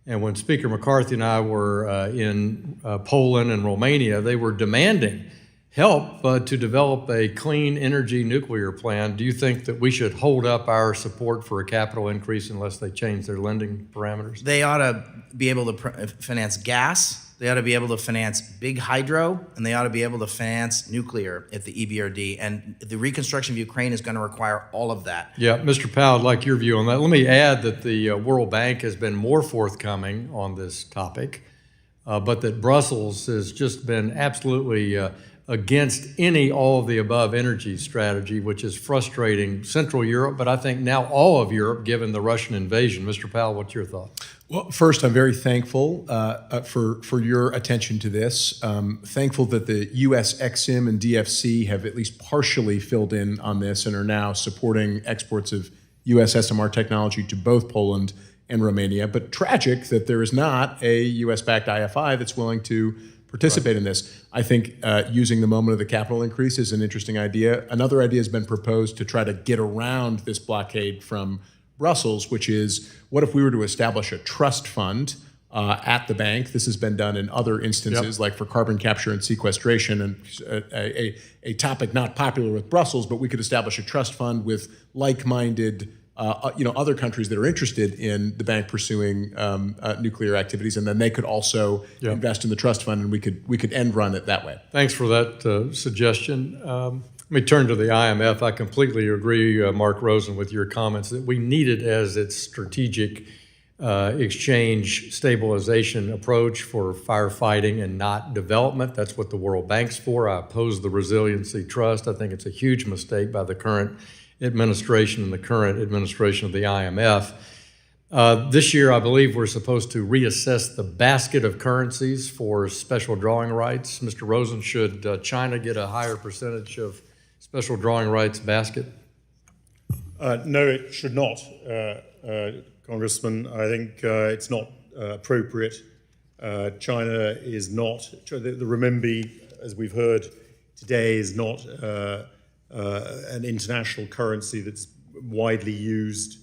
And when Speaker McCarthy and I were in Poland and Romania, they were demanding help to develop a clean energy nuclear plan. Do you think that we should hold up our support for a capital increase unless they change their lending parameters? They ought to be able to finance gas. They ought to be able to finance big hydro, and they ought to be able to finance nuclear at the EBRD. And the reconstruction of Ukraine is going to require all of that. Yeah, Mr. Powell, I'd like your view on that. Let me add that the World Bank has been more forthcoming on this topic, but that Brussels has just been absolutely against all of the above energy strategy, which is frustrating Central Europe, but I think now all of Europe, given the Russian invasion. Mr. Powell, what's your thought? Well, first, I'm very thankful for your attention to this. Thankful that the U.S. Exim and DFC have at least partially filled in on this and are now supporting exports of U.S. SMR technology to both Poland and Romania. But tragic that there is not a U.S.-backed IFI that's willing to participate in this. I think using the moment of the capital increase is an interesting idea. Another idea has been proposed to try to get around this blockade from Brussels, which is, what if we were to establish a trust fund at the bank? This has been done in other instances, like for carbon capture and sequestration, and a topic not popular with Brussels, but we could establish a trust fund with like-minded other countries that are interested in the bank pursuing nuclear activities, and then they could also invest in the trust fund, and we could end run it that way. Thanks for that suggestion. Let me turn to the IMF. I completely agree, Mark Rosen, with your comments that we need it as its strategic exchange stabilization approach for firefighting and not development. That's what the World Bank's for. I oppose the Resiliency Trust. I think it's a huge mistake by the current administration and the current administration of the IMF. This year, I believe we're supposed to reassess the basket of currencies for special drawing rights. Mr. Rosen, should China get a higher percentage of special drawing rights basket? No, it should not, Congressman. I think it's not appropriate China is not, the renminbi, as we've heard today, is not an international currency that's widely used,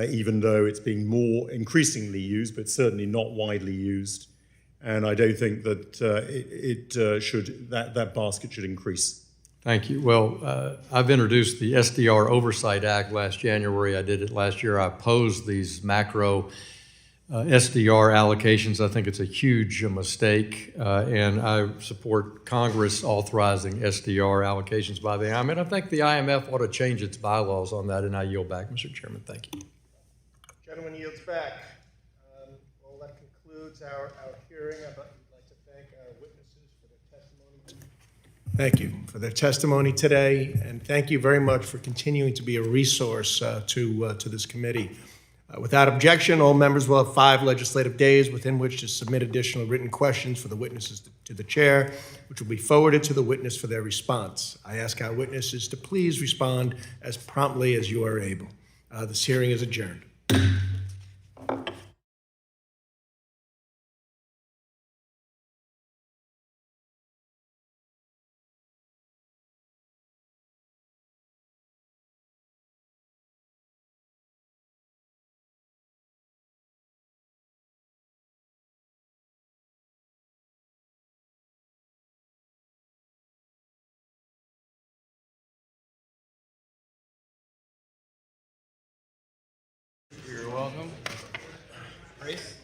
even though it's being more increasingly used, but certainly not widely used. And I don't think that that basket should increase. Thank you. Well, I've introduced the SDR Oversight Act last January. I did it last year. I opposed these macro SDR allocations. I think it's a huge mistake, and I support Congress authorizing SDR allocations by the IMF. And I think the IMF ought to change its bylaws on that, and I yield back, Mr. Chairman. Thank you. Gentleman yields back. Well, that concludes our hearing. I'd like to thank our witnesses for their testimony. Thank you for their testimony today, and thank you very much for continuing to be a resource to this committee. Without objection, all members will have 5 legislative days within which to submit additional written questions for the witnesses to the chair, which will be forwarded to the witness for their response. I ask our witnesses to please respond as promptly as you are able. This hearing is adjourned. You're welcome. Grace?